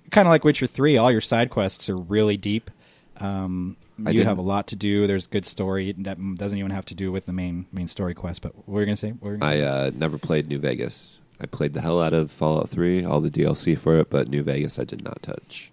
kind of like Witcher 3? All your side quests are really deep. You have a lot to do. There's good story that doesn't even have to do with the main story quest. But what were you going to say? I never played New Vegas. I played the hell out of Fallout 3, all the DLC for it, but New Vegas I did not touch.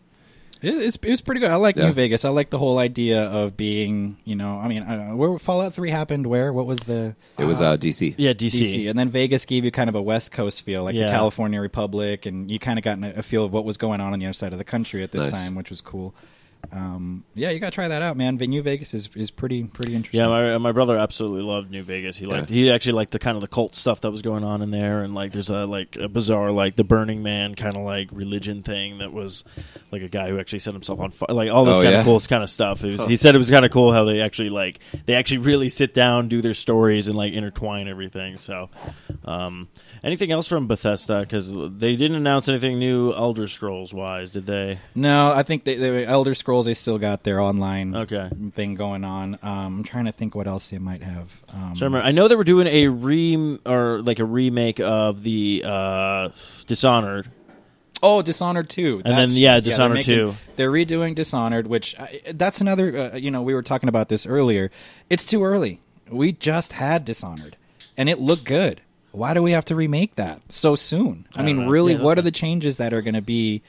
It was pretty good. I like New Vegas. I like the whole idea of being, where Fallout 3 happened, where? What was the... It was DC. Yeah, DC. And then Vegas gave you kind of a West Coast feel, like the California Republic, and you kind of got a feel of what was going on the other side of the country at this time, which was cool. You gotta try that out, man. New Vegas is pretty interesting. Yeah, my brother absolutely loved New Vegas. He actually liked the kind of the cult stuff that was going on in there, and there's a bizarre the Burning Man kind of religion thing that was like a guy who actually set himself on fire, all this kind of cool kind of stuff. He said it was kind of cool how they actually really sit down, do their stories, and intertwine everything. So, anything else from Bethesda? Because they didn't announce anything new Elder Scrolls wise, did they? No, I think they Elder Scrolls. They still got their online thing going on. I'm trying to think what else they might have. I know they were doing a remake of the Dishonored. Oh, Dishonored 2. Dishonored 2. They're redoing Dishonored, which that's another. We were talking about this earlier. It's too early. We just had Dishonored, and it looked good. Why do we have to remake that so soon? I mean, really, what are the changes that are going to be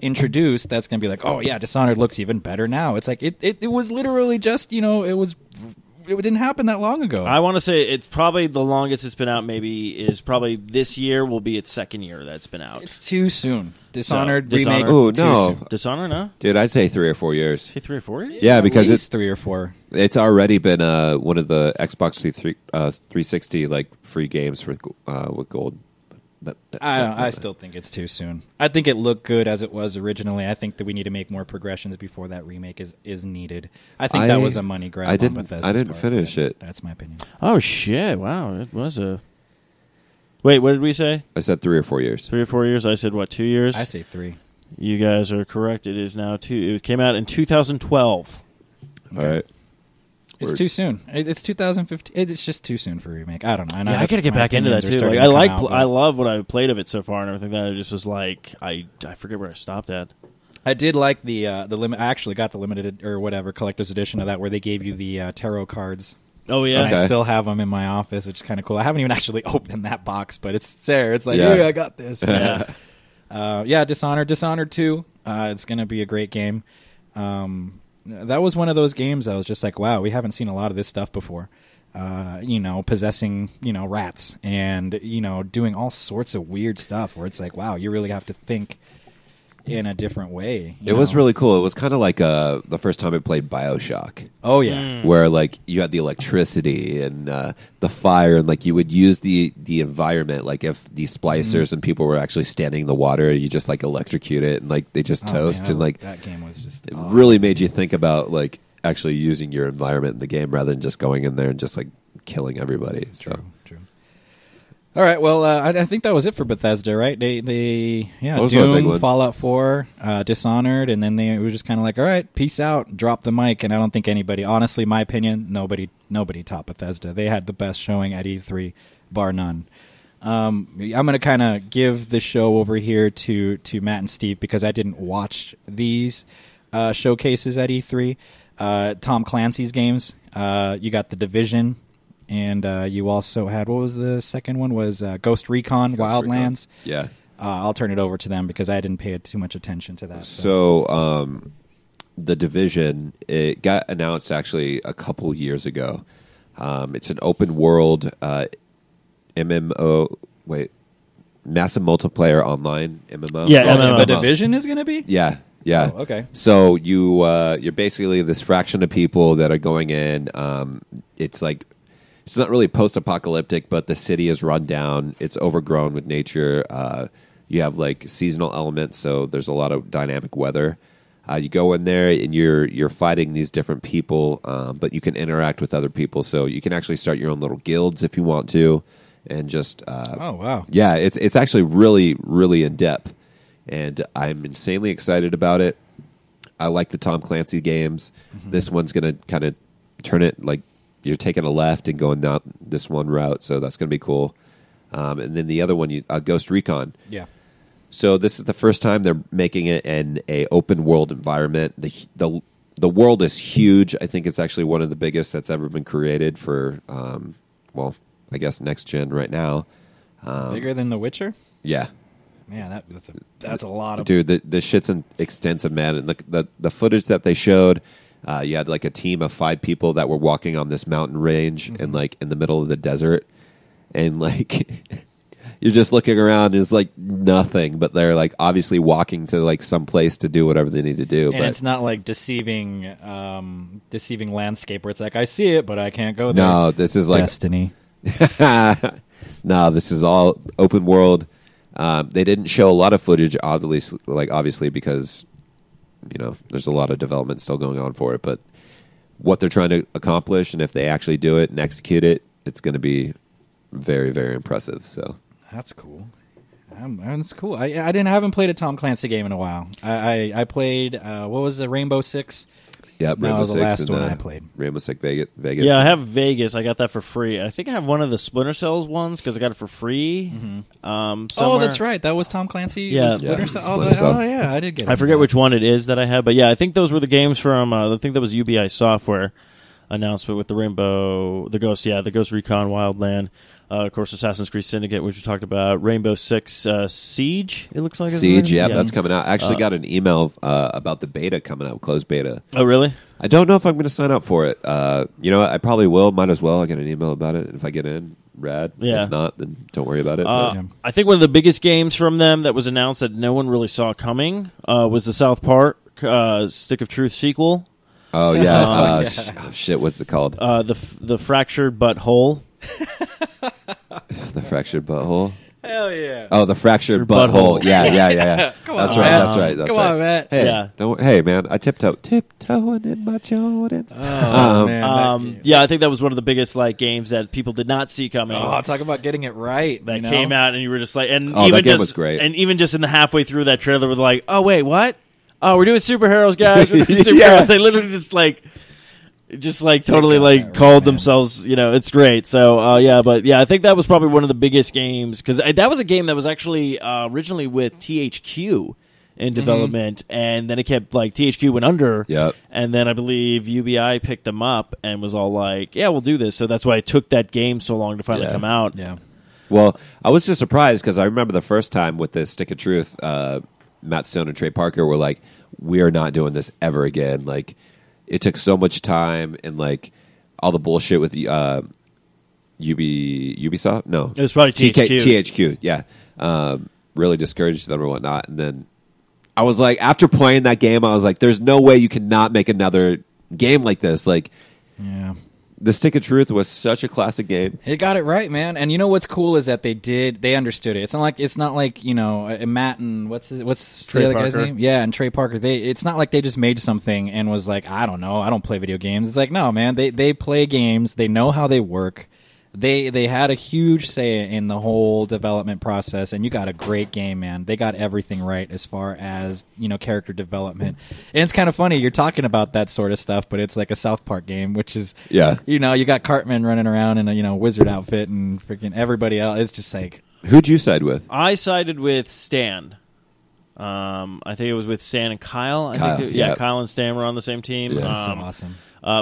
introduced that's going to be like, oh yeah, Dishonored looks even better now? It's like it was literally just it didn't happen that long ago. I want to say it's probably the longest it's been out. Maybe is probably this year will be its second year that's been out. It's too soon. Dishonored remake. Dishonored. Oh no, Dishonored, no, dude, I'd say 3 or 4 years. Say 3 or 4 years? Yeah, because it's 3 or 4. It's already been one of the Xbox 360 free games with gold. I still think it's too soon. I think it looked good as it was originally. I think that we need to make more progressions before that remake is needed. I think that was a money grab. I didn't finish it. That's my opinion. Oh shit! Wow, it was a. Wait, what did we say? I said 3 or 4 years. 3 or 4 years. I said what? 2 years. I say 3. You guys are correct. It is now 2. It came out in 2012. All right. It's too soon. It's 2015. It's just too soon for a remake. I don't know. I got to get back into that too. I love what I've played of it so far and everything. That I just was I forget where I stopped at. I did like the limit. I actually got the limited or whatever collector's edition of that, where they gave you the tarot cards. Oh yeah, and I still have them in my office, which is kind of cool. I haven't even actually opened that box, but it's there. It's hey, I got this. Dishonored 2. It's gonna be a great game. That was one of those games I was just like, wow, we haven't seen a lot of this stuff before. Possessing, rats and, doing all sorts of weird stuff where it's like, wow, you really have to think in a different way. It was really cool. It was kind of like the first time I played BioShock. Oh, yeah. Where, you had the electricity and the fire, and, you would use the environment. If these splicers and people were actually standing in the water, you just, electrocute it, and, they just toast. Man, and, that game was just... It really made you think about, actually using your environment in the game rather than just going in there and just, killing everybody. True. All right, well, I think that was it for Bethesda, right? They Those are the big Doom, ones. Fallout 4, Dishonored, and then they were just kind of like, all right, peace out, drop the mic. And I don't think anybody, honestly, my opinion, nobody topped Bethesda. They had the best showing at E3, bar none. I'm going to kind of give the show over here to Matt and Steve because I didn't watch these showcases at E3. Tom Clancy's games. You got The Division. And you also had, what was the second one? Was Ghost Recon Wildlands. Yeah. I'll turn it over to them because I didn't pay too much attention to that. So The Division, it got announced actually a couple years ago. It's an open world massive multiplayer online MMO. Yeah, Oh, MMO. The Division is going to be? Yeah. Yeah. Oh, okay. So you're basically this fraction of people that are going in. It's not really post-apocalyptic, but the city is run down. It's overgrown with nature. You have like seasonal elements, so there's a lot of dynamic weather. You go in there and you're fighting these different people, but you can interact with other people. So you can actually start your own little guilds if you want to, and just Oh, wow. yeah, it's actually really, really in depth, and I'm insanely excited about it. I like the Tom Clancy games. Mm-hmm. This one's gonna kind of turn it like you're taking a left and going down this one route, so that's gonna be cool. And then the other one, Ghost Recon. Yeah. So this is the first time they're making it in a open world environment. The world is huge. I think it's actually one of the biggest that's ever been created for, I guess next gen right now. Bigger than The Witcher? Yeah. Man, that's a lot of... Dude, the shit's extensive, man. And the footage that they showed, you had like a team of 5 people that were walking on this mountain range and like in the middle of the desert. And like... You're just looking around, and it's like nothing, but they're like obviously walking to like some place to do whatever they need to do. And but it's not like deceiving landscape where it's like, I see it, but I can't go there. no, this is like Destiny. no, this is all open world. They didn't show a lot of footage, obviously, because there's a lot of development still going on for it. But what they're trying to accomplish, and if they actually do it and execute it, it's going to be very, very impressive. So. That's cool. That's cool. I haven't played a Tom Clancy game in a while. I played what was the Rainbow Six? Yep, That Rainbow was the Six last and, one I played. Rainbow Six Vegas. Yeah, I have Vegas. I got that for free. I think I have one of the Splinter Cells ones because I got it for free. Oh, somewhere. that's right. That was Tom Clancy. Yeah. Splinter Yeah, Cell. Splinter Cell. Oh, yeah, I did get it. I forget which one it is that I have, but yeah, I think those were the games from. I think that was UBI Software announcement with the Ghost Recon Wildland. Of course, Assassin's Creed Syndicate, which we talked about. Rainbow Six Siege, it looks like. Siege, yeah, that's coming out. I actually got an email about the beta coming out, closed beta. Oh, really? I don't know if I'm going to sign up for it. I probably will. Might as well. I get an email about it. If I get in, rad. Yeah. If not, then don't worry about it. I think one of the biggest games from them that was announced that no one really saw coming was the South Park Stick of Truth sequel. Oh, yeah. Shit, what's it called? The Fractured Butthole. The Fractured Butthole? Hell yeah. Oh, the Fractured Butthole. Butthole. Yeah. Come That's on, right. man. That's right. That's Come right. on, Matt. Hey, Yeah. hey, man, I tiptoeing in my Jordans. Oh, man. Yeah, I think that was one of the biggest games that people did not see coming. Talk about getting it right. That came out, and you were just like, and Oh, even that game just was great. and even just in the halfway through that trailer, we're like, oh wait, what? Oh, we're doing superheroes, guys. We're doing superheroes. Yeah. They literally just totally called themselves. It's great. So I think that was probably one of the biggest games because that was a game that was actually originally with THQ in development, and then it kept THQ went under. Yep. And then I believe UBI picked them up and was all like, yeah, we'll do this. So that's why it took that game so long to finally come out. Yeah. Well, I was just surprised because I remember the first time with the Stick of Truth, Matt Stone and Trey Parker were like, we are not doing this ever again. It took so much time and all the bullshit with the Ubisoft. No, It was probably THQ. THQ, yeah. Really discouraged them or whatnot. And then I was like, after playing that game, I was like, there's no way you cannot make another game like this. Yeah. The Stick of Truth was such a classic game. It got it right, man. And you know what's cool is that they understood it. It's not like Matt and what's Trey the other guy's Parker. name? Yeah, and Trey Parker. It's not like they just made something and was like, I don't know, I don't play video games. It's like, no, man, they play games. They know how they work. they had a huge say in the whole development process, and you got a great game, man. They got everything right as far as, character development. And it's kind of funny, you're talking about that sort of stuff, but it's like a South Park game, which is, you got Cartman running around in a, wizard outfit, and freaking everybody else. It's just like... Who'd you side with? I sided with Stan. I think it was with Stan and Kyle. Kyle and Stan were on the same team. Yeah. So awesome.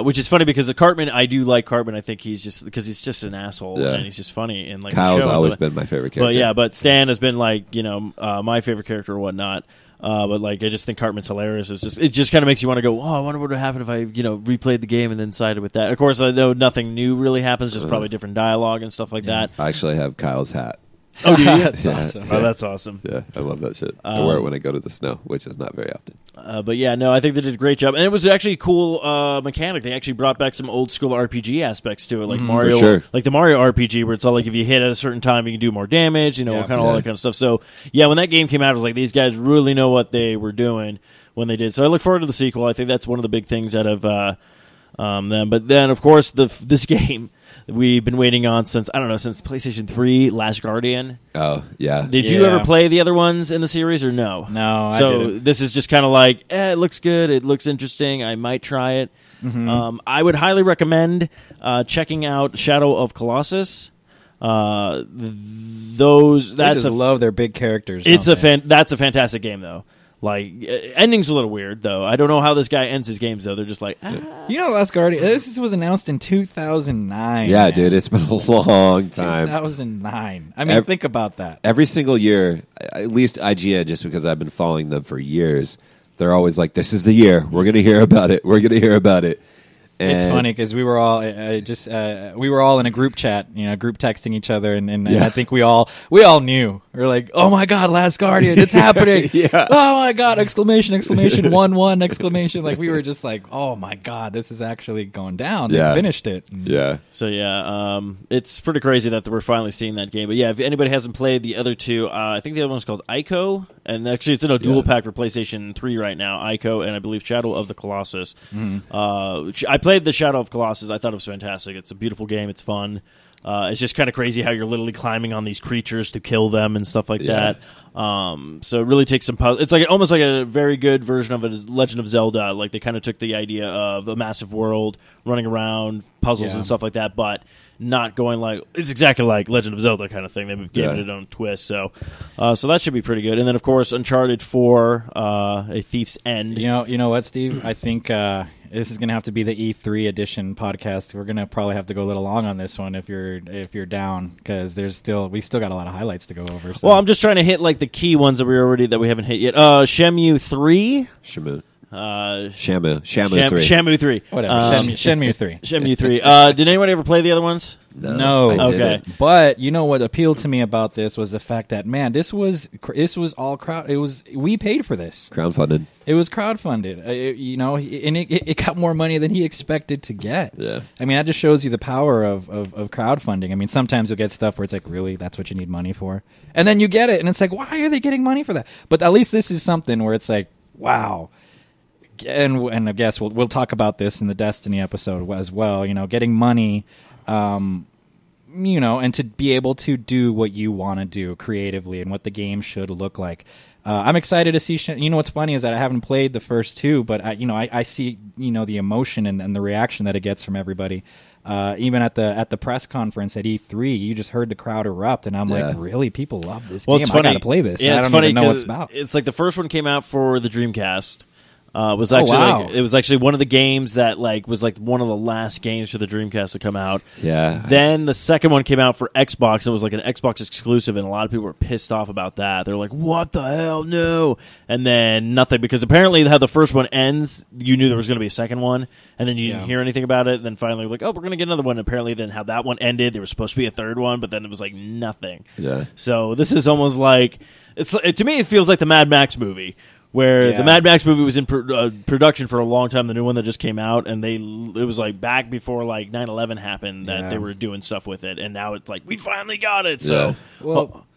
Which is funny because the Cartman, I do like Cartman. I think he's just an asshole, and he's just funny. And like Kyle's always been my favorite character. But Stan has been like my favorite character or whatnot. But like I just think Cartman's hilarious. It just kind of makes you want to go, oh, I wonder what would happen if I replayed the game and then sided with that. Of course, I know nothing new really happens, just probably different dialogue and stuff like that. I actually have Kyle's hat. Oh, do you? That's awesome. Oh, that's awesome. Yeah, I love that shit. I wear it when I go to the snow, which is not very often. But yeah, no, I think they did a great job, and it was actually a cool mechanic. They actually brought back some old school RPG aspects to it, like Mario, sure. like the Mario RPG, where it's all like if you hit at a certain time, you can do more damage, kind of all that kind of stuff. So yeah, when that game came out, it was like these guys really know what they were doing when they did. So I look forward to the sequel. I think that's one of the big things out of them. But then, of course, this game we've been waiting on since PlayStation 3, Last Guardian. Oh, yeah. Did you ever play the other ones in the series or no? No, I so didn't. This is just kind of like, it looks good, it looks interesting, I might try it. I would highly recommend checking out Shadow of Colossus. They just love their big characters. That's a fantastic game though. Like, ending's a little weird, though. I don't know how this guy ends his games, though. They're just like, Last Guardian, this was announced in 2009. Yeah, dude, it's been a long time. 2009. I mean, think about that. Every single year, at least IGN, just because I've been following them for years, they're always like, this is the year. We're going to hear about it. We're going to hear about it. And it's funny because we were all we were all in a group chat, group texting each other, and I think we all knew. We're like, oh my god, Last Guardian, it's happening! Oh my god! Exclamation! 1 exclamation! Like we were just like, oh my god, this is actually going down. They finished it. Yeah. So yeah, it's pretty crazy that we're finally seeing that game. But yeah, if anybody hasn't played the other two, I think the other one's called Ico, and actually it's in a dual pack for PlayStation 3 right now. Ico and I believe Shadow of the Colossus. I played the Shadow of Colossus. I thought it was fantastic. It's a beautiful game. It's fun. It's just kind of crazy how you're literally climbing on these creatures to kill them and stuff like that. So it really takes some puzzle. It's like almost like a very good version of a Legend of Zelda. Like they kind of took the idea of a massive world, running around, puzzles and stuff like that, but not going like it's exactly like Legend of Zelda kind of thing. They've given it own twist. So that should be pretty good. And then of course Uncharted 4, A Thief's End. You know what, Steve? I think this is going to have to be the E3 edition podcast. We're going to probably have to go a little long on this one if you're down, because we still got a lot of highlights to go over. So. Well, I'm just trying to hit like the key ones that we haven't hit yet. Shenmue 3. Shamu 3. Shamu 3. Whatever. Shenmue 3. Shenmue 3. Did anyone ever play the other ones? No. Okay. Didn't. But you know what appealed to me about this was the fact that, man, this was all crowd. We paid for this. Crowdfunded. It was crowdfunded. And it got more money than he expected to get. Yeah. I mean, that just shows you the power of crowdfunding. I mean, sometimes you'll get stuff where it's like, really, that's what you need money for? And then you get it, and it's like, why are they getting money for that? But at least this is something where it's like, wow. And I guess we'll talk about this in the Destiny episode as well. Getting money, and to be able to do what you want to do creatively and what the game should look like. I'm excited to see. What's funny is that I haven't played the first two, but I see the emotion and the reaction that it gets from everybody. Even at the press conference at E3, you just heard the crowd erupt, and I'm like, really? People love this game. It's funny. I gotta play this. Yeah, I it's don't funny even know what it's about. It's like the first one came out for the Dreamcast. It was actually one of the games that was one of the last games for the Dreamcast to come out. Yeah. Then the second one came out for Xbox. And it was like an Xbox exclusive, and a lot of people were pissed off about that. They're like, "What the hell? No!" And then nothing, because apparently how the first one ends, you knew there was going to be a second one, and then you didn't hear anything about it. And then finally, like, "Oh, we're going to get another one." And apparently, then how that one ended, there was supposed to be a third one, but then it was like nothing. Yeah. So this is almost like to me, it feels like the Mad Max movie. Where the Mad Max movie was in production for a long time, the new one that just came out, and it was like back before like 9/11 happened that they were doing stuff with it, and now it's like we finally got it. So, what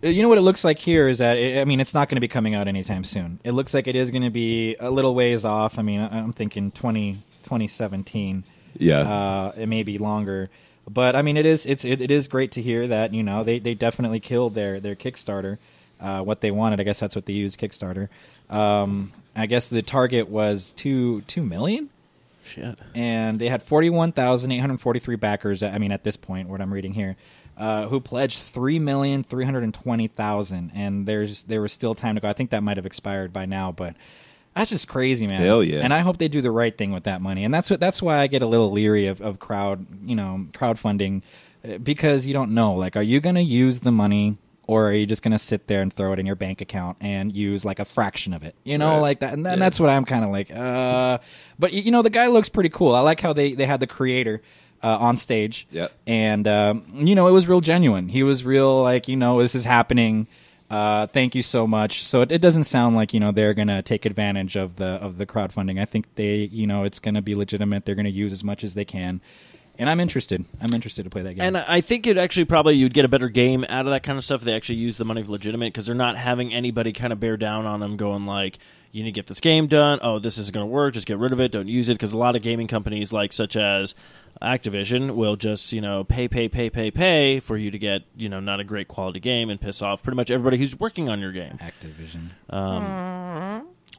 it looks like here is that it's not going to be coming out anytime soon. It looks like it is going to be a little ways off. I mean, I'm thinking 2017. Yeah, it may be longer. But I mean, it is great to hear that they definitely killed their Kickstarter, what they wanted. I guess that's what they used, Kickstarter. I guess the target was 2 million. Shit. And they had 41,843 backers. I mean, at this point, what I'm reading here, who pledged 3,320,000, and there was still time to go. I think that might have expired by now, but that's just crazy, man. Hell yeah! And I hope they do the right thing with that money. And that's why I get a little leery of crowdfunding, because you don't know. Like, are you going to use the money? Or are you just going to sit there and throw it in your bank account and use like a fraction of it? Right. Like that. And that's what I'm kind of like. But the guy looks pretty cool. I like how they had the creator on stage. Yep. And it was real genuine. He was real like, this is happening. Thank you so much. So it doesn't sound like they're going to take advantage of the crowdfunding. I think they it's going to be legitimate. They're going to use as much as they can. And I'm interested. to play that game. And I think it actually probably you'd get a better game out of that kind of stuff if they actually use the money for legitimate, because they're not having anybody kind of bear down on them going like, you need to get this game done. Oh, this isn't going to work. Just get rid of it. Don't use it. Because a lot of gaming companies, like such as Activision, will just pay for you to get not a great quality game and piss off pretty much everybody who's working on your game. Activision.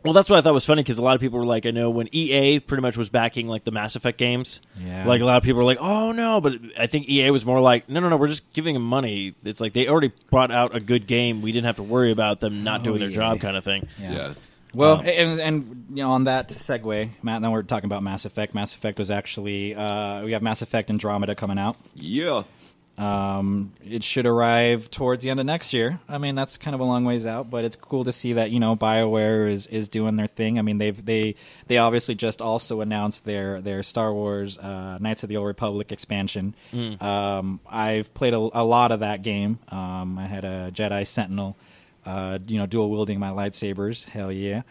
Well, that's what I thought was funny, because a lot of people were like, I know when EA pretty much was backing like the Mass Effect games, like a lot of people were like, oh no, but I think EA was more like, no, we're just giving them money. It's like they already brought out a good game. We didn't have to worry about them not doing their job, kind of thing. Yeah. Well, and on that segue, Matt, now we're talking about Mass Effect. Mass Effect was actually we have Mass Effect Andromeda coming out. Yeah. It should arrive towards the end of next year. I mean, that's kind of a long ways out, but it's cool to see that BioWare is doing their thing. I mean, they obviously just also announced their Star Wars Knights of the Old Republic expansion. I've played a lot of that game. I had a Jedi Sentinel, dual wielding my lightsabers. Hell yeah.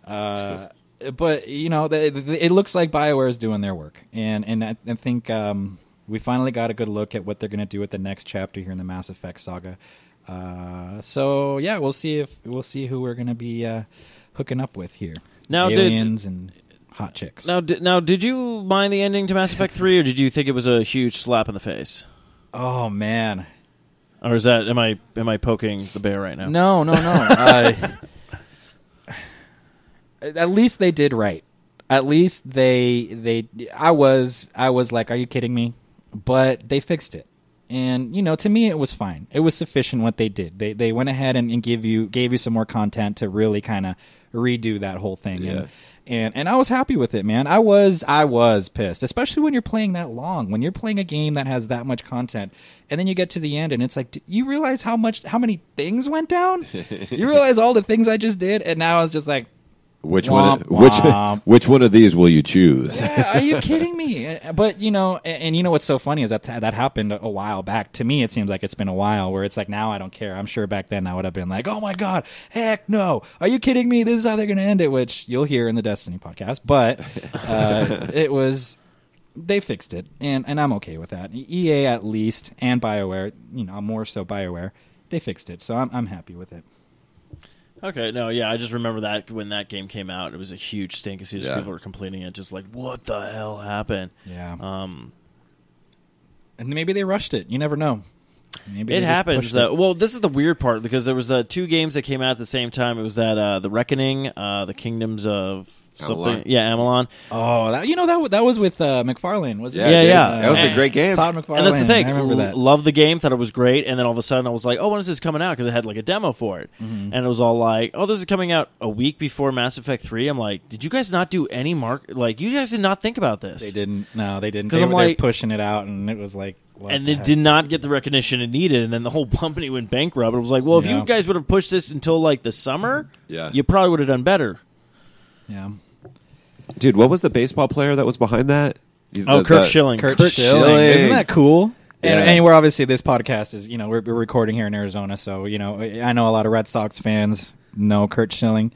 But it looks like BioWare is doing their work, and I think. We finally got a good look at what they're going to do with the next chapter here in the Mass Effect saga. So yeah, we'll see who we're going to be hooking up with here. Now, aliens and hot chicks. Now, did you mind the ending to Mass Effect 3, or did you think it was a huge slap in the face? Oh man, or is that am I poking the bear right now? No. At least they did right. At least they. I was like, are you kidding me? But they fixed it, and to me it was fine. It was sufficient what they did. They went ahead and gave you some more content to really kind of redo that whole thing. Yeah. And I was happy with it, man. I was pissed, especially when you're playing that long. When you're playing a game that has that much content, and then you get to the end, and it's like, you realize how many things went down? You realize all the things I just did, and now I was just like. Which one of these will you choose? Yeah, are you kidding me? But and what's so funny is that happened a while back. To me, it seems like it's been a while. Where it's like now I don't care. I'm sure back then I would have been like, oh my god, heck no! Are you kidding me? This is how they're going to end it. Which you'll hear in the Destiny podcast. But they fixed it, and I'm okay with that. EA at least, and BioWare, more so BioWare, they fixed it. So I'm happy with it. Okay, no, yeah, I just remember that when that game came out, it was a huge stink. I see people were complaining it, just like, what the hell happened? Yeah. And maybe they rushed it. You never know. Maybe it happens. Well, this is the weird part, because there was 2 games that came out at the same time. It was that The Reckoning, The Kingdoms of something. Amalon. Yeah, Amalon. Oh, that was with McFarlane, wasn't it? Yeah. That was a great game. Todd McFarlane. And that's the thing. I remember that. Loved the game, thought it was great, and then all of a sudden I was like, oh, when is this coming out? Because it had like a demo for it. Mm-hmm. And it was all like, oh, this is coming out a week before Mass Effect 3. I'm like, did you guys not do any you guys did not think about this. They didn't. No, they didn't. 'Cause They I'm were like- pushing it out, and it was like... and it did not get the recognition it needed, and then the whole company went bankrupt. It was like, well, if you guys would have pushed this until like the summer, you probably would have done better. Yeah. Dude, what was the baseball player that was behind that? Kurt Schilling. Kurt Schilling. Isn't that cool? Yeah. And we're obviously, this podcast is, we're recording here in Arizona, so, I know a lot of Red Sox fans know Kurt Schilling.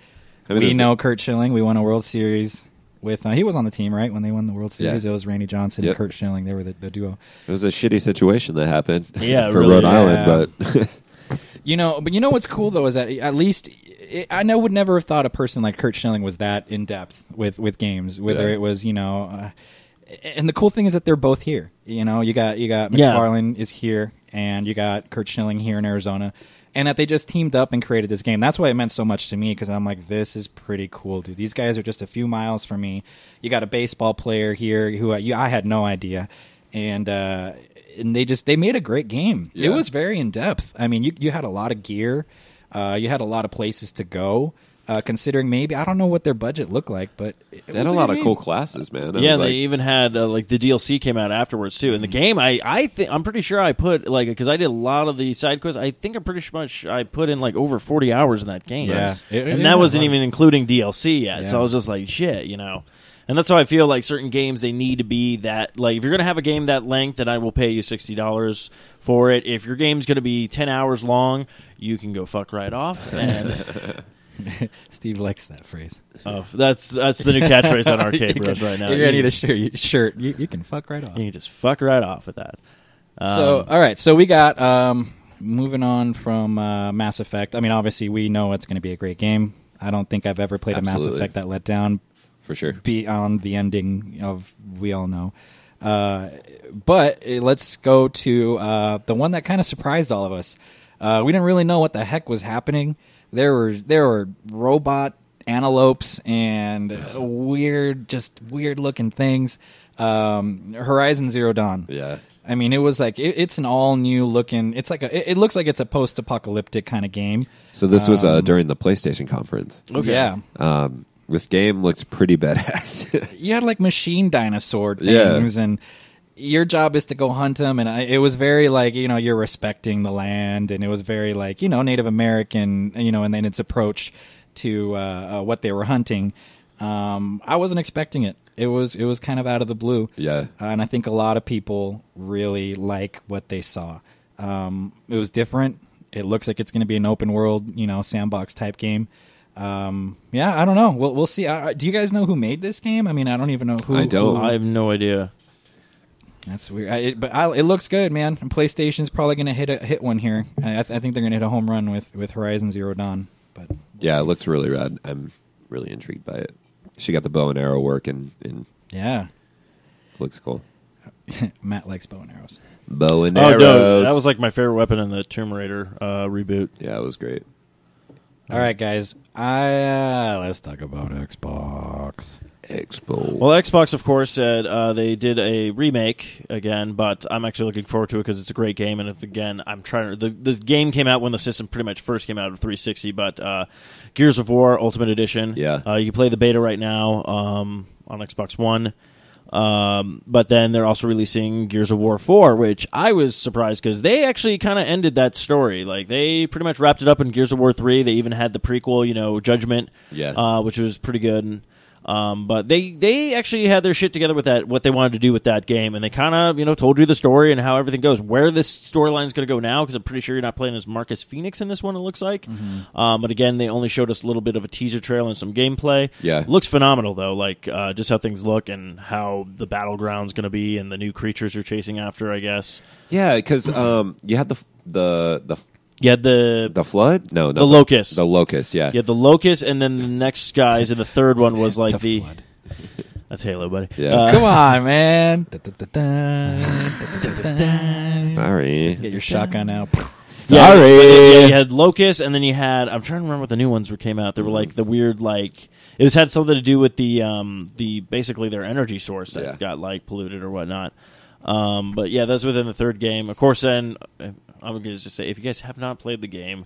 We know Kurt Schilling. We won a World Series with, he was on the team, right, when they won the World Series? Yeah. It was Randy Johnson and Kurt Schilling. They were the duo. It was a shitty situation that happened for really, Rhode Island, but... But what's cool, though, is that at least... I would never have thought a person like Kurt Schilling was that in depth with games. Whether it was And the cool thing is that they're both here. You know, you got McFarlane is here, and you got Kurt Schilling here in Arizona, and that they just teamed up and created this game. That's why it meant so much to me, because I'm like, this is pretty cool, dude. These guys are just a few miles from me. You got a baseball player here who I had no idea, and they made a great game. Yeah. It was very in depth. I mean, you had a lot of gear, you had a lot of places to go. Considering maybe, I don't know what their budget looked like, but they had a lot of cool classes, man. Yeah, they even had like the DLC came out afterwards too. In the game, I'm pretty sure I put because I did a lot of the side quests. I think I'm pretty much I put in like over 40 hours in that game. Yeah, and that wasn't even including DLC yet. Yeah. So I was just like, shit, you know. And that's how I feel like certain games, they need to be that, like, if you're going to have a game that length, then I will pay you $60 for it. If your game's going to be 10 hours long, you can go fuck right off. And Steve likes that phrase. oh, that's the new catchphrase on Arcade Bros right now. You're going to need a shirt. You can fuck right off. You can just fuck right off with that. All right. So we got, moving on from Mass Effect. I mean, obviously, we know it's going to be a great game. I don't think I've ever played a Mass Absolutely. Effect that let down. For sure. Beyond the ending of We All Know. But let's go to the one that kind of surprised all of us. We didn't really know what the heck was happening. There were robot antelopes and weird looking things. Horizon Zero Dawn. Yeah. I mean, it was like it's an all new looking. It's like it looks like it's a post apocalyptic kind of game. So this was during the PlayStation conference. Okay. Yeah. This game looks pretty badass. You had like machine dinosaur things, and your job is to go hunt them. And it was very like, you know, you're respecting the land, and it was very like, you know, Native American, you know, and then its approach to what they were hunting. I wasn't expecting it. It was kind of out of the blue. Yeah. And I think a lot of people really like what they saw. It was different. It looks like it's going to be an open world, you know, sandbox type game. Yeah, I don't know. We'll see. Do you guys know who made this game? I mean, I don't even know who. I don't. I have no idea. That's weird. It looks good, man. And PlayStation's probably going to hit one here. I think they're going to hit a home run with Horizon Zero Dawn. But Yeah, it looks really rad. I'm really intrigued by it. She got the bow and arrow work, and yeah, looks cool. Matt likes bow and arrows. Bow and Oh, arrows. no, that was like my favorite weapon in the Tomb Raider reboot. Yeah, it was great. All right, guys. Let's talk about Xbox. Expo. Well, Xbox, of course, said they did a remake again, but I'm actually looking forward to it because it's a great game. And if again, I'm trying to. This game came out when the system pretty much first came out of 360, but Gears of War Ultimate Edition. Yeah. You can play the beta right now on Xbox One. But then they're also releasing Gears of War 4, which I was surprised because they actually kind of ended that story. Like, they pretty much wrapped it up in Gears of War 3. They even had the prequel, you know, Judgment, which was pretty good. But they actually had their shit together with that, what they wanted to do with that game, and they kind of, you know, told you the story and how everything goes. Where this storyline is going to go now, because I'm pretty sure you're not playing as Marcus Phoenix in this one, it looks like. Mm-hmm. But again, they only showed us a little bit of a teaser trailer and some gameplay. Yeah. Looks phenomenal, though, like just how things look and how the battleground's going to be and the new creatures you're chasing after, I guess. Yeah, because you had the You had the flood? No, the locust. The locust, yeah. You had the locust, and then the next guys, and the third one was like The flood. That's Halo, buddy. Yeah. Come on, man. Sorry. Get your shotgun out. Sorry. Yeah, you had Locust, and then you had, I'm trying to remember what the new ones came out. They were like the weird, like, it had something to do with the basically their energy source that got like polluted or whatnot. But yeah, that's within the third game. Of course, then I'm going to just say, if you guys have not played the game,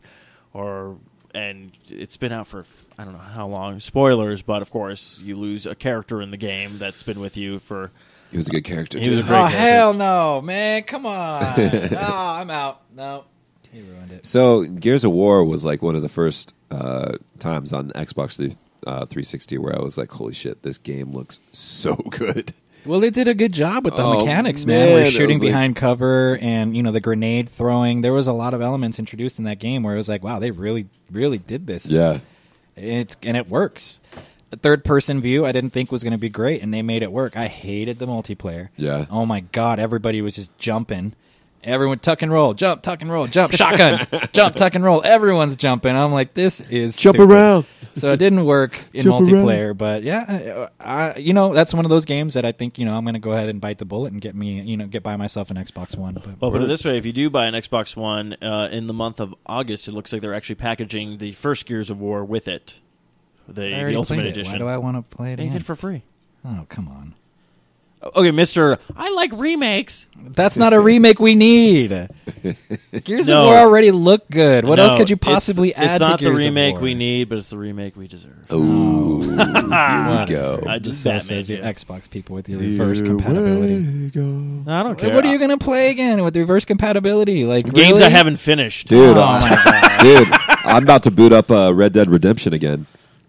and it's been out for I don't know how long, spoilers, but of course you lose a character in the game that's been with you for. He was a good character, He was too. a great character. Hell no, man! Come on! I'm out. No, he ruined it. So Gears of War was like one of the first times on Xbox 360 where I was like, holy shit, this game looks so good. Well, they did a good job with the Oh, mechanics, man. man. We're It shooting was like- behind cover and, you know, the grenade throwing. There was a lot of elements introduced in that game where it was like, wow, they really, really did this. Yeah. And it works. The third-person view I didn't think was going to be great, and they made it work. I hated the multiplayer. Yeah. Oh, my God. Everybody was just jumping. Everyone tuck and roll, jump, shotgun, jump, tuck and roll. Everyone's jumping. I'm like, this is Jump stupid. around. So it didn't work in multiplayer, but yeah, that's one of those games that I think, I'm going to go ahead and bite the bullet and get buy myself an Xbox One. But Well, put it this way, if you do buy an Xbox One in the month of August, it looks like they're actually packaging the first Gears of War with it. The Ultimate Edition. Why do I want to play it And you again? get it for free. Oh, come on. Okay, Mr. I like remakes. That's not a remake we need. Gears of War already look good. What else could you possibly add to Gears of War? It's not the remake we need, but it's the remake we deserve. Ooh, here we go. I just So Batman says your you. Xbox people with your reverse compatibility. I don't care. What are you going to play again with reverse compatibility? Like Games really? I haven't finished. Dude, Oh, my God. dude, I'm about to boot up Red Dead Redemption again.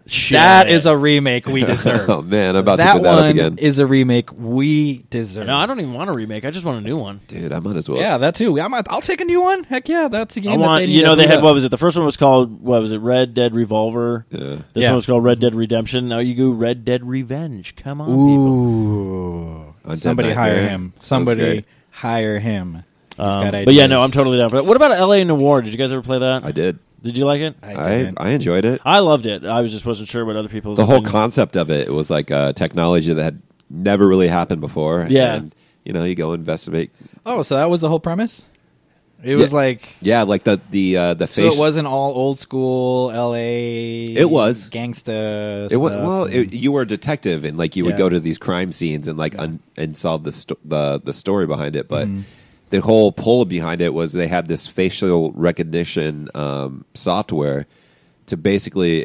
Shit. That is a remake we deserve. Oh man, I'm about to that put that up one again. is a remake we deserve. No, I don't even want a remake. I just want a new one. Dude, I might as well. Yeah, that too. I'll take a new one. Heck yeah, that's a game I want, that they need to they boot had, up. what was it? The first one was called, Red Dead Revolver. Yeah. This Yeah. one was called Red Dead Redemption. Now you go Red Dead Revenge. Come on, Ooh. Undead Somebody hire Nightmare. him. Sounds Somebody great. hire him. people. He's got But yeah, ideas. no, I'm totally down for that. What about LA Noire? Did you guys ever play that? I did. Did you like it? I enjoyed it. I loved it. I was just wasn't sure what other people's The whole opinion- concept of it was like technology that had never really happened before. Yeah. And, you go investigate. Oh, so that was the whole premise? It was like... Yeah, like the So face. it wasn't all old school L.A. It was. Gangsta It was, stuff. well, you were a detective, and like you would Yeah. go to these crime scenes and like and solve the story behind it. But Mm-hmm. the whole pull behind it was they had this facial recognition software to basically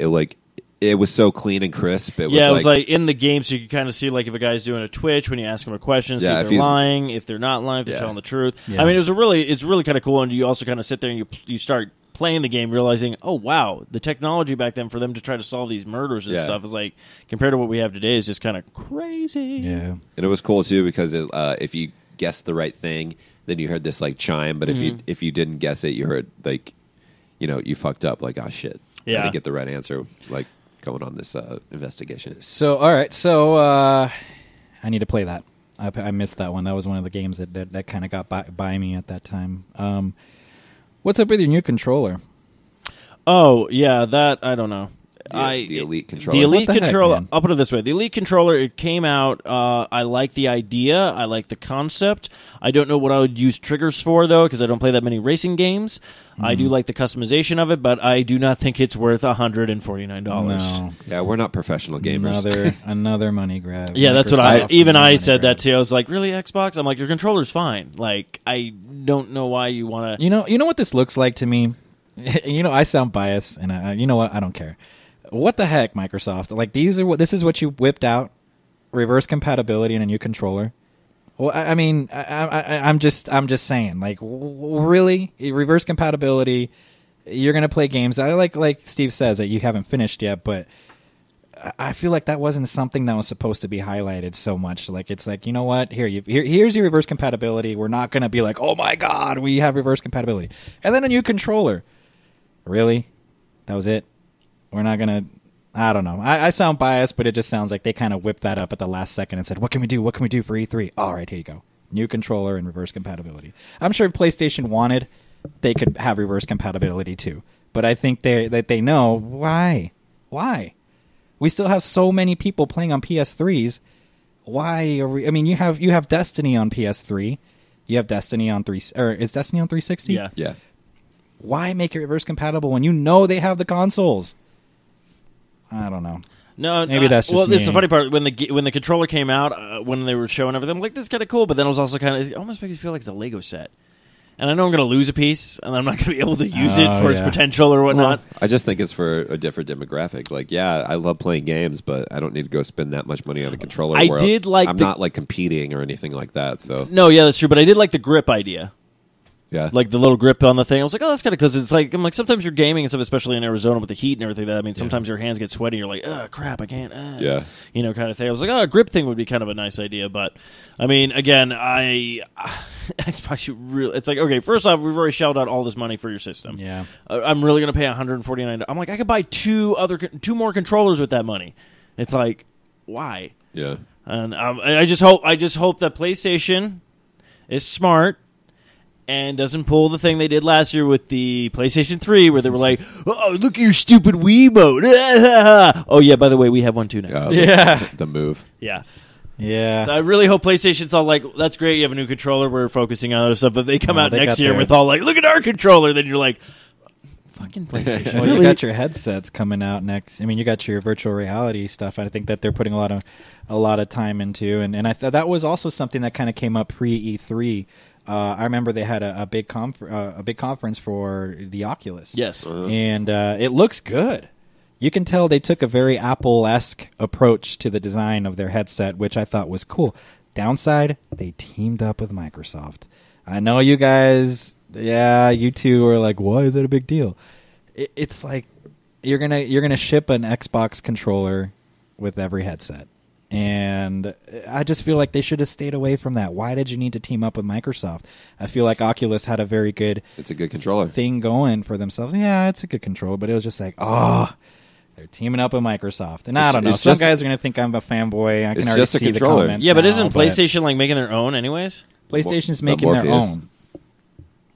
it was so clean and crisp. It Yeah, it was like in the game, so you could kind of see like if a guy's doing a Twitch when you ask him a question, see Yeah, if if they're he's- lying, if they're not lying, if they're Yeah. telling the truth. Yeah. I mean, it's really kind of cool, and you also kind of sit there and you start playing the game, realizing, oh wow, the technology back then for them to try to solve these murders and Yeah. stuff is like compared to what we have today is just kind of crazy. Yeah. and it was cool too because if you guessed the right thing, then you heard this like chime. But Mm-hmm. if you didn't guess it, you heard like you fucked up. Like, oh shit, I Yeah. didn't get the right answer. Like going on this investigation. So, all right. So, I need to play that. I missed that one. That was one of the games that kind of got by me at that time. What's up with your new controller? Oh yeah, that I don't know. The Elite controller. The Elite What the heck, controller. man? I'll put it this way: the Elite controller. It came out. I like the idea. I like the concept. I don't know what I would use triggers for though, because I don't play that many racing games. I do like the customization of it, but I do not think it's worth $149. No, Yeah, we're not professional gamers. another money grab. Yeah, that's what Microsoft I money said grab. that too. I was like, really, Xbox? I'm like, your controller's fine. Like, I don't know why you want to. You know what this looks like to me. I sound biased, and you know what? I don't care. What the heck, Microsoft? Like this is what you whipped out, reverse compatibility in a new controller. Well, I mean, I'm just saying, like, really, reverse compatibility. You're gonna play games. I like Steve says that you haven't finished yet, but I feel like that wasn't something that was supposed to be highlighted so much. Like, it's like, you know what? Here's your reverse compatibility. We're not gonna be like, oh my god, we have reverse compatibility, and then a new controller. Really, that was it. We're not gonna. I don't know. I sound biased, but it just sounds like they kind of whipped that up at the last second and said, "What can we do? What can we do for E3?" All right, here you go. New controller and reverse compatibility. I'm sure if PlayStation wanted, they could have reverse compatibility too. But I think they know why. Why? We still have so many people playing on PS3s. Why are we? I mean, you have Destiny on PS3. You have Destiny on is Destiny on 360? Yeah. Yeah. Why make it reverse compatible when you know they have the consoles? I don't know. No, Maybe that's just well. It's the me. funny part when the controller came out, when they were showing everything. I'm like, this is kind of cool, but then it was also kind of it almost makes me feel like it's a Lego set, and I know I'm going to lose a piece, and I'm not going to be able to use it for its yeah. potential or whatnot. I just think it's for a different demographic. Like, yeah, I love playing games, but I don't need to go spend that much money on a controller. I where did like I'm the- not like competing or anything like that. So No, yeah, that's true, but I did like the grip idea. yeah, Like the little grip on the thing. I was like, oh, that's kind of because it's like, I'm like, sometimes you're gaming and stuff, especially in Arizona with the heat and everything. That I mean, sometimes your hands get sweaty. You're like, oh, crap, I can't. Yeah. You know, kind of thing. I was like, oh, a grip thing would be kind of a nice idea. But, I mean, again, Xbox, it's like, okay, first off, we've already shelled out all this money for your system. Yeah. I'm really going to pay $149. I'm like, I could buy two more controllers with that money. It's like, why? yeah. And I just hope that PlayStation is smart and doesn't pull the thing they did last year with the PlayStation 3 where they were like, oh, look at your stupid Wiimote. Oh, yeah, by the way, we have one too now. The move. Yeah. Yeah. So I really hope PlayStation's all like, that's great, you have a new controller, we're focusing on other stuff, but they come out they next got year their- with all like, look at our controller, then you're like, fucking PlayStation. Well, Really? you got your headsets coming out next. I mean, you got your virtual reality stuff. I think that they're putting a lot of time into, and I thought that was also something that kind of came up pre E3. I remember they had a big conference for the Oculus. Yes. And it looks good. You can tell they took a very Apple-esque approach to the design of their headset, which I thought was cool. Downside, they teamed up with Microsoft. I know you guys, you two are like, why is that a big deal? It's like you're gonna ship an Xbox controller with every headset. And I just feel like they should have stayed away from that. Why did you need to team up with Microsoft? I feel like Oculus had a very good It's a good controller. thing going for themselves. Yeah, it's a good controller, but it was just like, they're teaming up with Microsoft. And I don't know. it's Some just- guys are going to think I'm a fanboy. I can It's already just a see the controller. comments. Yeah, but now, isn't PlayStation like making their own anyways? PlayStation's But making their Morpheus. own.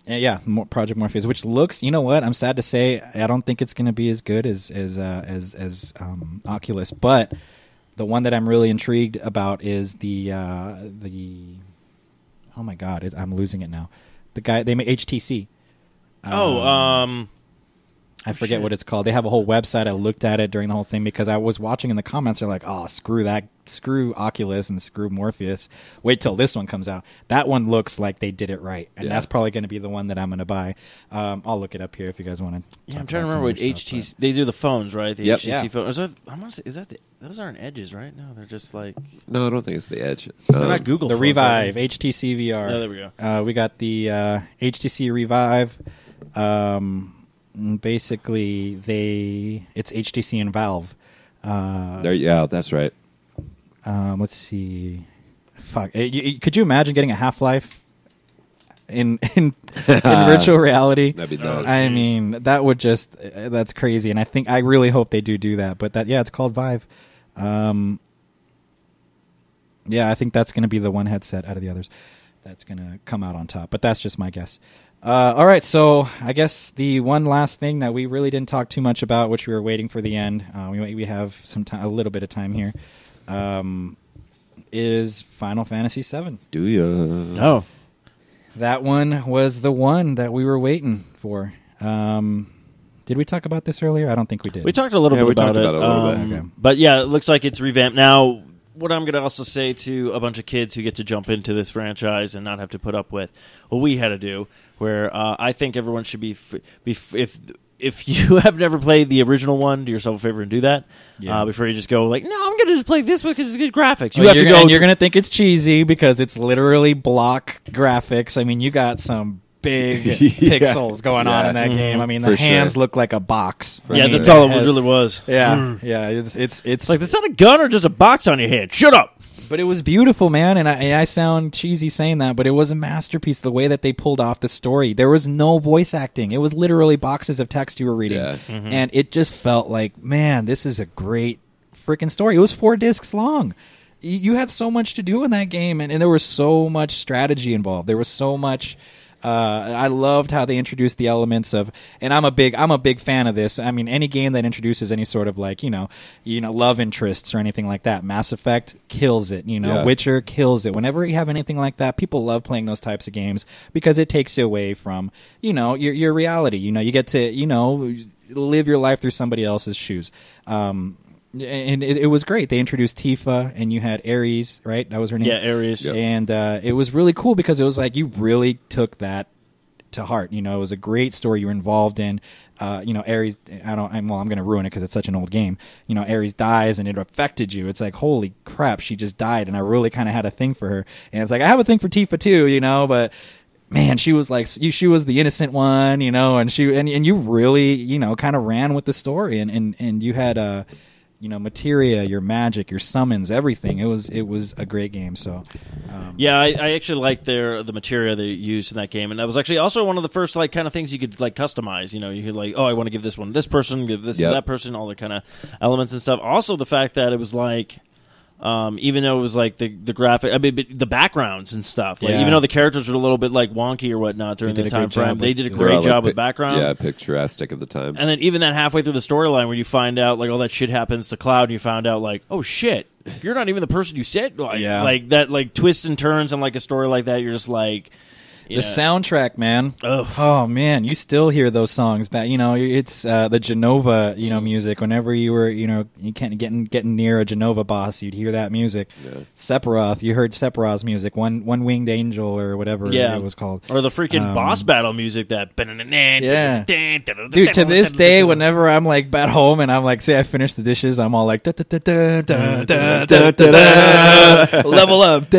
Yeah, Project Morpheus, which looks, you know what? I'm sad to say, I don't think it's going to be as good as Oculus. But the one that I'm really intrigued about is the oh my god, I'm losing it now. The guy they made HTC. I forget what it's called. They have a whole website. I looked at it during the whole thing because I was watching in the comments. They're like, oh, screw that. Screw Oculus and screw Morpheus. Wait till this one comes out. That one looks like they did it right. And that's probably going to be the one that I'm going to buy. I'll look it up here if you guys want to. Yeah, I'm trying to remember what HTC. They do the phones, right? The Yep. HTC Yeah. phones. Is that those aren't edges, right? No, they're just like No, I don't think it's the Edge. they're not Google. The phones, Revive, are they? HTC VR. Oh, there we go. We got the HTC Revive. Basically, it's HTC and Valve. That's right. Let's see. Fuck. Could you imagine getting a Half-Life in virtual reality? That'd be nuts. I mean, that would just that's crazy. And I really hope they do that. But it's called Vive. I think that's going to be the one headset out of the others that's going to come out on top. But that's just my guess. All right, so I guess the one last thing that we really didn't talk too much about, which we were waiting for the end, we have some time, a little bit of time here, is Final Fantasy VII. Do ya? Oh, That one was the one that we were waiting for. Did we talk about this earlier? I don't think we did. we talked a little Yeah, bit we about talked it. about it a little bit. Okay. But yeah, it looks like it's revamped now. What I'm going to also say to a bunch of kids who get to jump into this franchise and not have to put up with what we had to do, where I think everyone should be if you have never played the original one, do yourself a favor and do that before you just go like, no, I'm going to just play this one because it's good graphics. You have to go. And you're going to think it's cheesy because it's literally block graphics. I mean, you got some big pixels going on in that game. I mean, the For hands sure. look like a box. I Yeah, mean, that's the all it head- really was. Yeah, yeah. It's Like, that's not a gun or just a box on your head. Shut up. But it was beautiful, man, and I sound cheesy saying that, but it was a masterpiece. The way that they pulled off the story, there was no voice acting. It was literally boxes of text you were reading, Yeah. and it just felt like, man, this is a great freaking story. It was 4 discs long. You had so much to do in that game, and there was so much strategy involved. There was so much. I loved how they introduced the elements of, and I'm a big fan of this. I mean, any game that introduces any sort of like, love interests or anything like that. Mass Effect kills it. Yeah. Witcher kills it. Whenever you have anything like that, people love playing those types of games because it takes you away from, your reality. You get to, live your life through somebody else's shoes. And it was great. They introduced Tifa, and you had Ares, right? That was her name. Yeah, Ares. Yep. And it was really cool because it was like you really took that to heart. It was a great story you were involved in. Ares. I'm going to ruin it because it's such an old game. Ares dies, and it affected you. It's like, holy crap, she just died, and I really kind of had a thing for her. And it's like I have a thing for Tifa too, but. Man, she was like she was the innocent one, and you really, kind of ran with the story, and you had materia, your magic, your summons, everything. It was a great game. So, Yeah, I actually liked the materia they used in that game, and that was actually also one of the first like kind of things you could like customize. You could like, oh, I want to give this one to this person, give this to that person, all the kind of elements and stuff. Also, the fact that it was like, Even though it was like the graphic, I mean, the backgrounds and stuff. Like, even though the characters were a little bit like wonky or whatnot during the time frame, they did a great job with background. Yeah, picturesque at the time. And then even that halfway through the storyline where you find out like all that shit happens to Cloud, and you found out like, oh shit, you're not even the person you said. Like that, like twists and turns and like a story like that. You're just like. The soundtrack, man. Oh man, you still hear those songs back. It's the Genova, music. Whenever you were, you can't getting near a Genova boss, you'd hear that music. Yeah. Sephiroth, you heard Sephiroth's music. One Winged Angel or whatever it was called. Or the freaking boss battle music that. Yeah. Dude, to this day, whenever I'm like at home and I'm like, say I finished the dishes, I'm all like level up,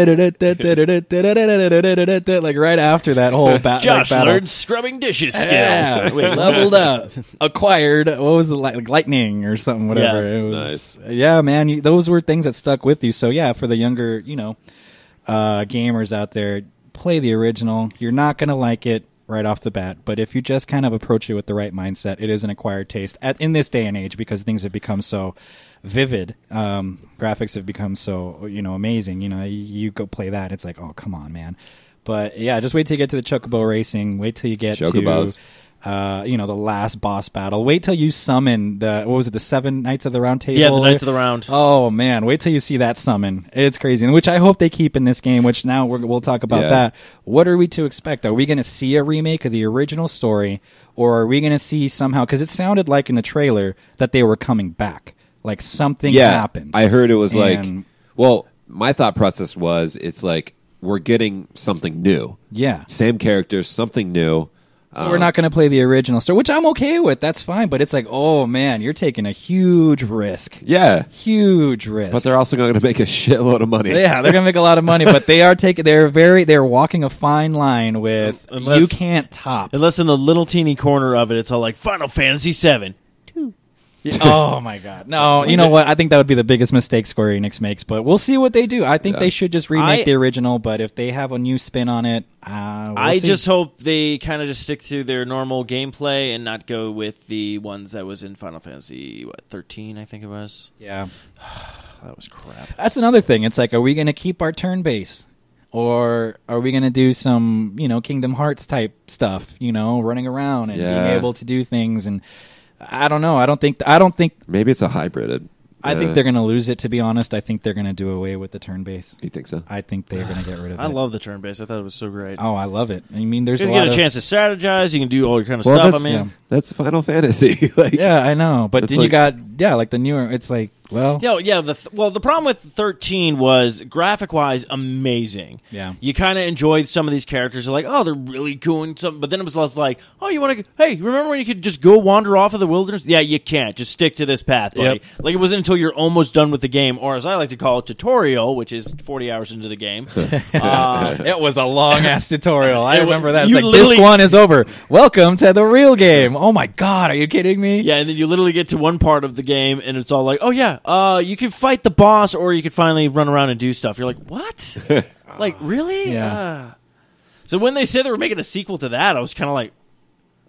like right after that whole Josh battle. learned scrubbing dishes skill. Yeah, leveled up, acquired. What was it like lightning or something? Whatever. Yeah. It was. Nice. Yeah, man. Those were things that stuck with you. So yeah, for the younger, gamers out there, play the original. You're not gonna like it right off the bat, but if you just kind of approach it with the right mindset, it is an acquired taste in this day and age because things have become so vivid. Graphics have become so amazing. You go play that, it's like, oh come on, man. But yeah, just wait till you get to the Chocobo racing. Wait till you get Chocobos. to the last boss battle. Wait till you summon the 7 Knights of the Round Table? Yeah, the Knights of the Round. Oh man, wait till you see that summon. It's crazy, which I hope they keep in this game. Which now we'll talk about that. What are we to expect? Are we going to see a remake of the original story, or are we going to see somehow? Because it sounded like in the trailer that they were coming back, like something happened. I heard it was my thought process was it's like. We're getting something new. Yeah. Same characters, something new. So we're not going to play the original story, which I'm okay with. That's fine. But it's like, oh, man, you're taking a huge risk. Yeah. Huge risk. But they're also going to make a shitload of money. Yeah, they're going to make a lot of money. But they're walking a fine line with you can't top. Unless in the little teeny corner of it, it's all like Final Fantasy VII. Oh my god! No, you know what? I think that would be the biggest mistake Square Enix makes. But we'll see what they do. I think they should just remake the original. But if they have a new spin on it, we'll see. Just hope they kind of just stick to their normal gameplay and not go with the ones that was in Final Fantasy 13. I think it was. Yeah, that was crap. That's another thing. It's like, are we going to keep our turn base? Or are we going to do some, Kingdom Hearts type stuff? Running around and being able to do things and. I don't know. I don't think. Maybe it's a hybrid. I think they're going to lose it. To be honest, I think they're going to do away with the turn base. You think so? I think they're going to get rid of it. I love the turn base. I thought it was so great. Oh, I love it. I mean, there's you get a chance to strategize. You can do all your kind of stuff. That's Final Fantasy. Yeah, I know. But then you got like the newer. It's like. Well, the problem with 13 was graphic-wise amazing. Yeah, you kind of enjoyed some of these characters. You're like, oh, they're really cool, and but then it was like, oh, you want to? Hey, remember when you could just go wander off of the wilderness? Yeah, you can't. Just stick to this path, buddy. Yep. Like it wasn't until you're almost done with the game, or as I like to call it, tutorial, which is 40 hours into the game. It was a long ass tutorial. I remember that. It's like disc 1 is over. Welcome to the real game. Oh my god, are you kidding me? Yeah, and then you literally get to one part of the game, and it's all like, oh yeah. You can fight the boss, or you could finally run around and do stuff. You're like, what? Like, really? Yeah. So when they said they were making a sequel to that, I was kind of like,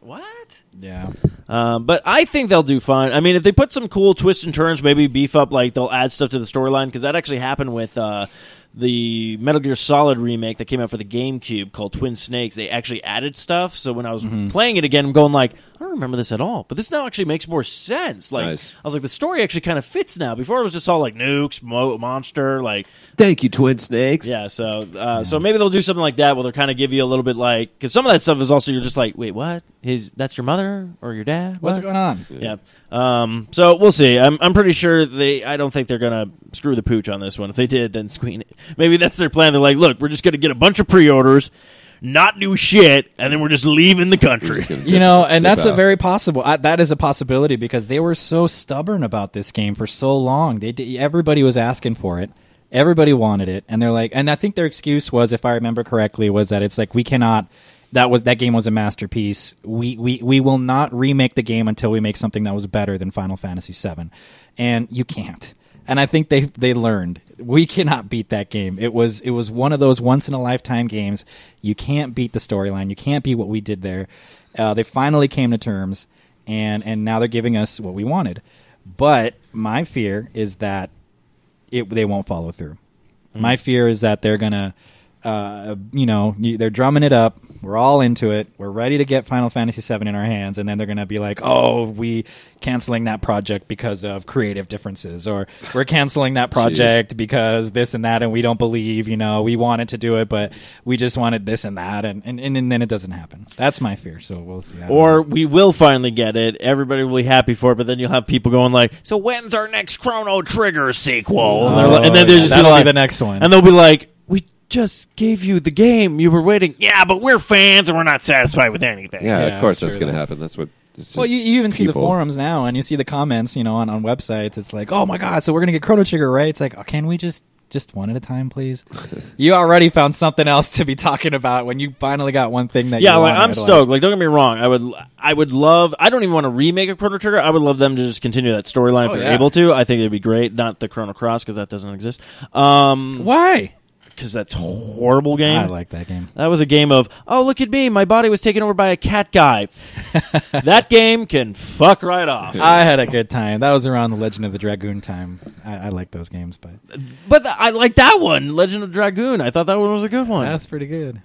what? Yeah. But I think they'll do fine. I mean, if they put some cool twists and turns, maybe beef up, like they'll add stuff to the storyline, because that actually happened with the Metal Gear Solid remake that came out for the GameCube called Twin Snakes. They actually added stuff, so when I was playing it again, I'm going like, I don't remember this at all, but this now actually makes more sense. Like, nice. I was like, the story actually kind of fits now. Before it was just all like nukes, monster, like. Thank you, Twin Snakes. Yeah, so maybe they'll do something like that, where they'll kind of give you a little bit like, because some of that stuff is also you're just like, wait, what? That's your mother or your dad? What's going on? Yeah. So we'll see. I'm pretty sure I don't think they're gonna screw the pooch on this one. If they did, then maybe that's their plan. They're like, look, we're just gonna get a bunch of pre-orders, not do shit, and then we're just leaving the country. And that's a very possible. That is a possibility because they were so stubborn about this game for so long. Everybody was asking for it. Everybody wanted it, and they're like, and I think their excuse was, if I remember correctly, was that it's like we cannot. That game was a masterpiece. We will not remake the game until we make something that was better than Final Fantasy VII, and you can't. And I think they learned we cannot beat that game. It was one of those once in a lifetime games. You can't beat the storyline. You can't beat what we did there. They finally came to terms, and now they're giving us what we wanted. But my fear is that they won't follow through. My fear is that they're gonna, they're drumming it up. We're all into it. We're ready to get Final Fantasy VII in our hands, and then they're gonna be like, "Oh, we canceling that project because of creative differences, or we're canceling that project because this and that, and we don't believe, we wanted to do it, but we just wanted this and that, and then it doesn't happen." That's my fear. So we'll see. Or we will finally get it. Everybody will be happy for it, but then you'll have people going like, "So when's our next Chrono Trigger sequel?" And then there's just that'll be the next one, and they'll be like, "We just gave you the game. You were waiting." Yeah, but we're fans and we're not satisfied with anything. Yeah, of course that's going to happen. That's what. Well, you even see the forums now, and you see the comments, on websites. It's like, "Oh my god, so we're going to get Chrono Trigger, right?" It's like, "Oh, can we just one at a time, please?" You already found something else to be talking about when you finally got one thing that. Yeah, I'm stoked. Like, don't get me wrong. I would love. I don't even want to remake a Chrono Trigger. I would love them to just continue that storyline if they're able to. I think it'd be great. Not the Chrono Cross because that doesn't exist. Why? Because that's a horrible game. I like that game. That was a game of, oh, look at me, my body was taken over by a cat guy. That game can fuck right off. I had a good time. That was around the Legend of the Dragoon time. I like those games, but I like that one, Legend of Dragoon. I thought that one was a good one. That's pretty good.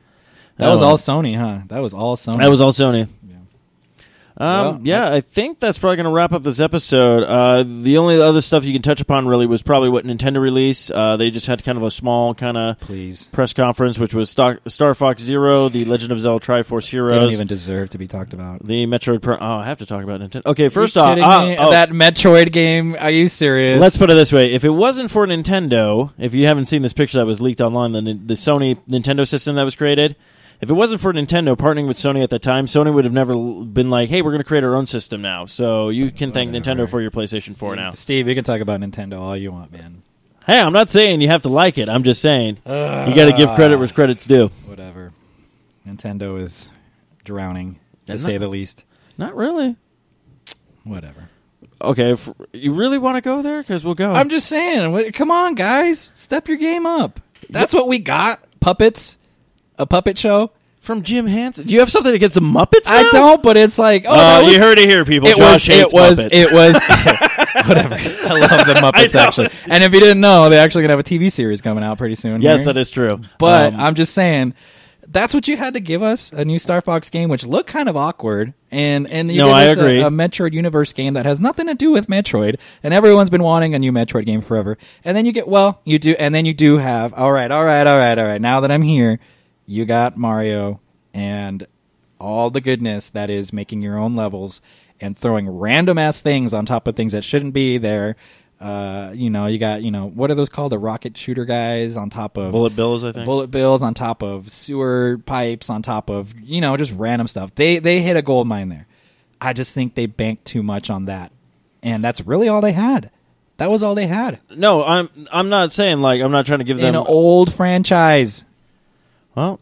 That was all Sony, huh? That was all Sony. That was all Sony. I think that's probably going to wrap up this episode. The only other stuff you can touch upon really was probably what Nintendo released. They just had kind of a small kind of press conference, which was Star Fox Zero, the Legend of Zelda Triforce Heroes. They don't even deserve to be talked about. The Metroid I have to talk about Nintendo. Okay, first off, that Metroid game, are you serious? Let's put it this way. If it wasn't for Nintendo, if you haven't seen this picture that was leaked online, the Sony Nintendo system that was created, if it wasn't for Nintendo partnering with Sony at the time, Sony would have never been like, "Hey, we're going to create our own system now." So you can thank Nintendo for your PlayStation 4 now. Steve, you can talk about Nintendo all you want, man. Hey, I'm not saying you have to like it. I'm just saying you got to give credit where credit's due. Whatever. Nintendo is drowning, to say the least. Not really. Whatever. Okay, if you really want to go there, because we'll go. I'm just saying. Come on, guys. Step your game up. That's what we got. Puppets. A puppet show from Jim Henson. Do you have something against the Muppets now? I don't, but it's like, you heard it here, people. Josh hates Muppets. Whatever. I love the Muppets, actually. And if you didn't know, they're actually going to have a TV series coming out pretty soon. Yes, that is true. But I'm just saying, that's what you had to give us, a new Star Fox game, which looked kind of awkward. And you I agree. A Metroid Universe game that has nothing to do with Metroid, and everyone's been wanting a new Metroid game forever. And then you do have, all right. Now that I'm here, you got Mario and all the goodness that is making your own levels and throwing random ass things on top of things that shouldn't be there. You got, what are those called? The rocket shooter guys on top of bullet bills, I think. Bullet bills on top of sewer pipes on top of, just random stuff. They hit a gold mine there. I just think they banked too much on that. And that's really all they had. That was all they had. No, I'm not saying I'm not trying to give them an old franchise. Well,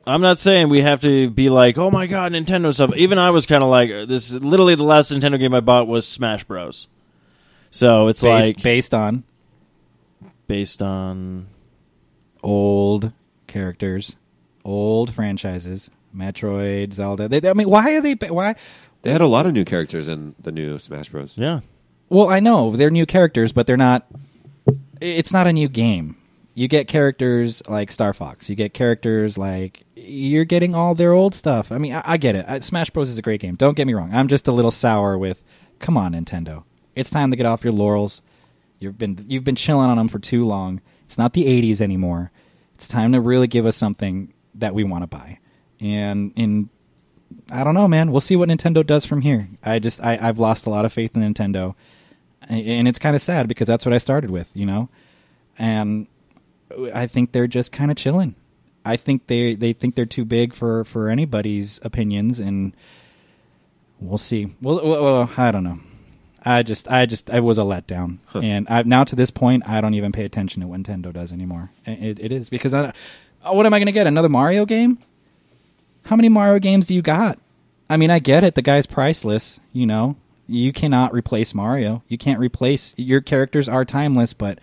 I'm not saying we have to be like, oh my god, Nintendo stuff. Even I was kind of like, this is literally the last Nintendo game I bought was Smash Bros. So it's based on old characters, old franchises, Metroid, Zelda. Why? They had a lot of new characters in the new Smash Bros. Yeah. Well, I know they're new characters, but they're not. It's not a new game. You get characters like Star Fox. You get characters like... You're getting all their old stuff. I mean, I get it. Smash Bros. Is a great game. Don't get me wrong. I'm just a little sour with... Come on, Nintendo. It's time to get off your laurels. You've been chilling on them for too long. It's not the 80s anymore. It's time to really give us something that we want to buy. And I don't know, man. We'll see what Nintendo does from here. I've lost a lot of faith in Nintendo. And it's kind of sad because that's what I started with, And... I think they're just kind of chilling. I think they think they're too big for anybody's opinions, and we'll see. Well, I don't know. I was a letdown, and now to this point, I don't even pay attention to what Nintendo does anymore. It is because what am I going to get? Another Mario game? How many Mario games do you got? I mean, I get it. The guy's priceless. You cannot replace Mario. You can't replace your characters are timeless, but.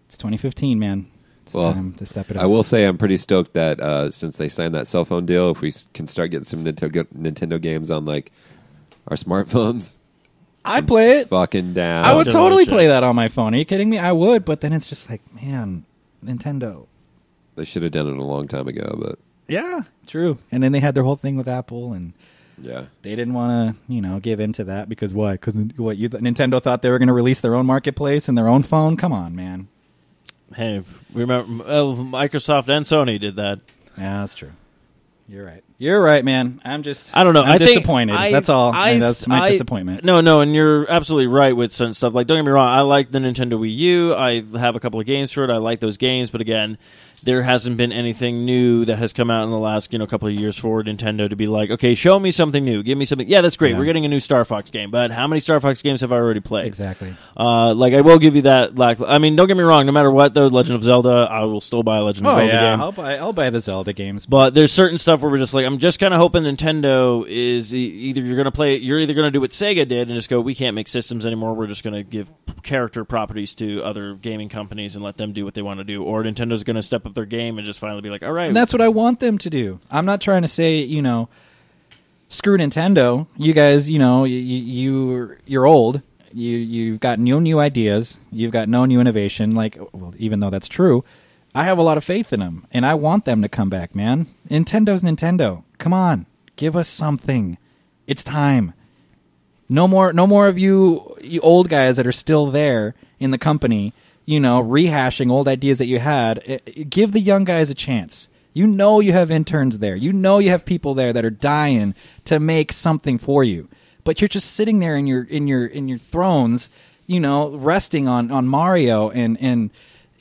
It's 2015, man. It's time to step it up. I will say I'm pretty stoked that since they signed that cell phone deal, if we can start getting some Nintendo games on our smartphones. I'd play it. Fucking down. I would Still totally legit. play that on my phone. Are you kidding me? I would, but then it's just like, man, Nintendo. They should have done it a long time ago, but Yeah, true. And then they had their whole thing with Apple, and yeah. they didn't want to, give into that because why? Because Nintendo thought they were going to release their own marketplace and their own phone. Come on, man. Hey, remember Microsoft and Sony did that. Yeah, that's true. You're right. You're right, man. I don't know. I'm I think disappointed. That's all. That's my disappointment. No, and you're absolutely right with certain stuff. Like, don't get me wrong, I like the Nintendo Wii U. I have a couple of games for it. I like those games, but again, there hasn't been anything new that has come out in the last couple of years for Nintendo to be like, okay, show me something new, give me something. Yeah, that's great. Yeah. We're getting a new Star Fox game, but how many Star Fox games have I already played? Exactly. I will give you that. I mean, don't get me wrong. No matter what, though, Legend of Zelda, I will still buy a Legend of Zelda game. I'll buy the Zelda games. But there's certain stuff where we're just like, I'm just kind of hoping Nintendo is either you're either going to do what Sega did and just go, we can't make systems anymore. We're just going to give character properties to other gaming companies and let them do what they want to do. Or Nintendo's going to step up their game and just finally be like, all right. And that's what I want them to do. I'm not trying to say, screw Nintendo. You guys, you're old. You've got no new ideas. You've got no new innovation. Even though that's true, I have a lot of faith in them, and I want them to come back, man. Nintendo's Nintendo. Come on, give us something. It's time. No more of you old guys that are still there in the company, rehashing old ideas that you had. Give the young guys a chance. You have interns there. You have people there that are dying to make something for you. But you're just sitting there in your thrones, resting on Mario and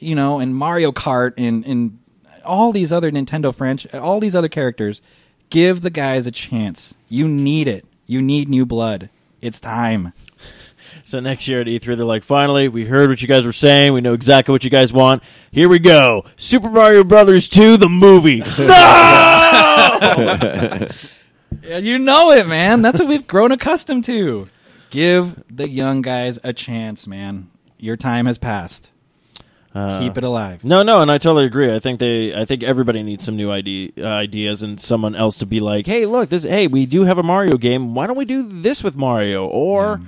Mario Kart and all these other Nintendo all these other characters. Give the guys a chance. You need it. You need new blood. It's time. So next year at E3, they're like, finally, we heard what you guys were saying. We know exactly what you guys want. Here we go. Super Mario Brothers 2, the movie. No! Yeah, you know it, man. That's what we've grown accustomed to. Give the young guys a chance, man. Your time has passed. Keep it alive. No, and I totally agree. I think everybody needs some new ideas and someone else to be like, hey, look, we do have a Mario game. Why don't we do this with Mario? Or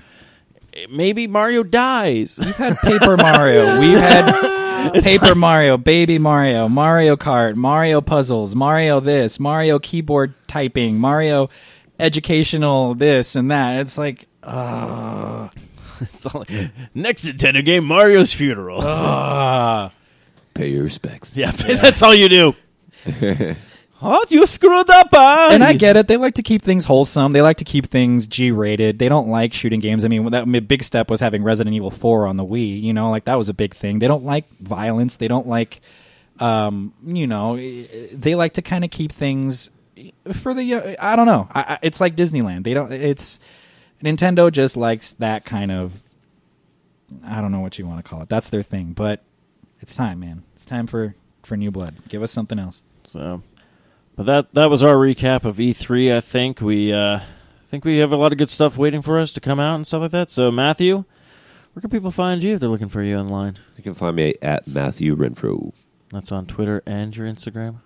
maybe Mario dies. We've had Paper Mario. We've had Paper Mario, Baby Mario, Mario Kart, Mario Puzzles, Mario this, Mario keyboard typing, Mario educational this and that. It's like, It's all next Nintendo game, Mario's Funeral. Pay your respects. Yeah, that's all you do. Oh, you screwed up, And I get it. They like to keep things wholesome. They like to keep things G-rated. They don't like shooting games. I mean, that big step was having Resident Evil 4 on the Wii. That was a big thing. They don't like violence. They don't like, they like to kind of keep things for the. I don't know. It's like Disneyland. They don't. It's Nintendo just likes that kind of. I don't know what you want to call it. That's their thing. But it's time, man. It's time for new blood. Give us something else. So. But that was our recap of E3. I think we have a lot of good stuff waiting for us to come out and stuff like that. So Matthew, where can people find you if they're looking for you online? You can find me at Matthew Renfro. That's on Twitter and your Instagram.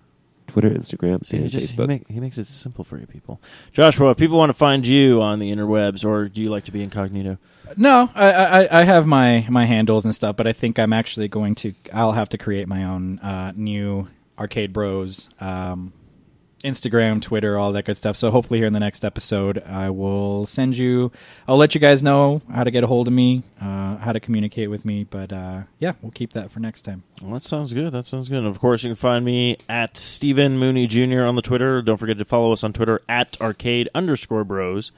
Twitter, Instagram, See, and Facebook. He makes it simple for you people. Joshua, if people want to find you on the interwebs, or do you like to be incognito? No, I have my handles and stuff, but I think I'm actually I'll have to create my own new Arcade Bros Instagram, Twitter, all that good stuff. So hopefully here in the next episode, I'll let you guys know how to get a hold of me, how to communicate with me. But we'll keep that for next time. Well, that sounds good. And of course, you can find me at Stephen Mooney Jr. on the Twitter. Don't forget to follow us on Twitter at arcade_bros.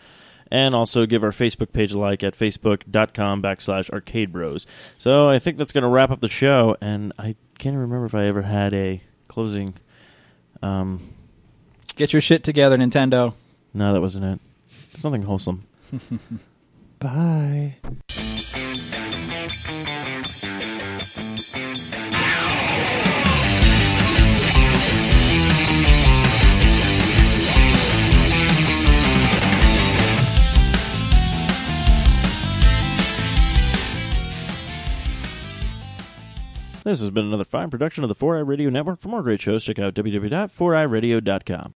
And also give our Facebook page a like at facebook.com/arcadebros. So I think that's going to wrap up the show. And I can't remember if I ever had a closing. Get your shit together, Nintendo. No, that wasn't it. It's nothing wholesome. Bye. This has been another fine production of the 4i Radio Network. For more great shows, check out www.4iradio.com.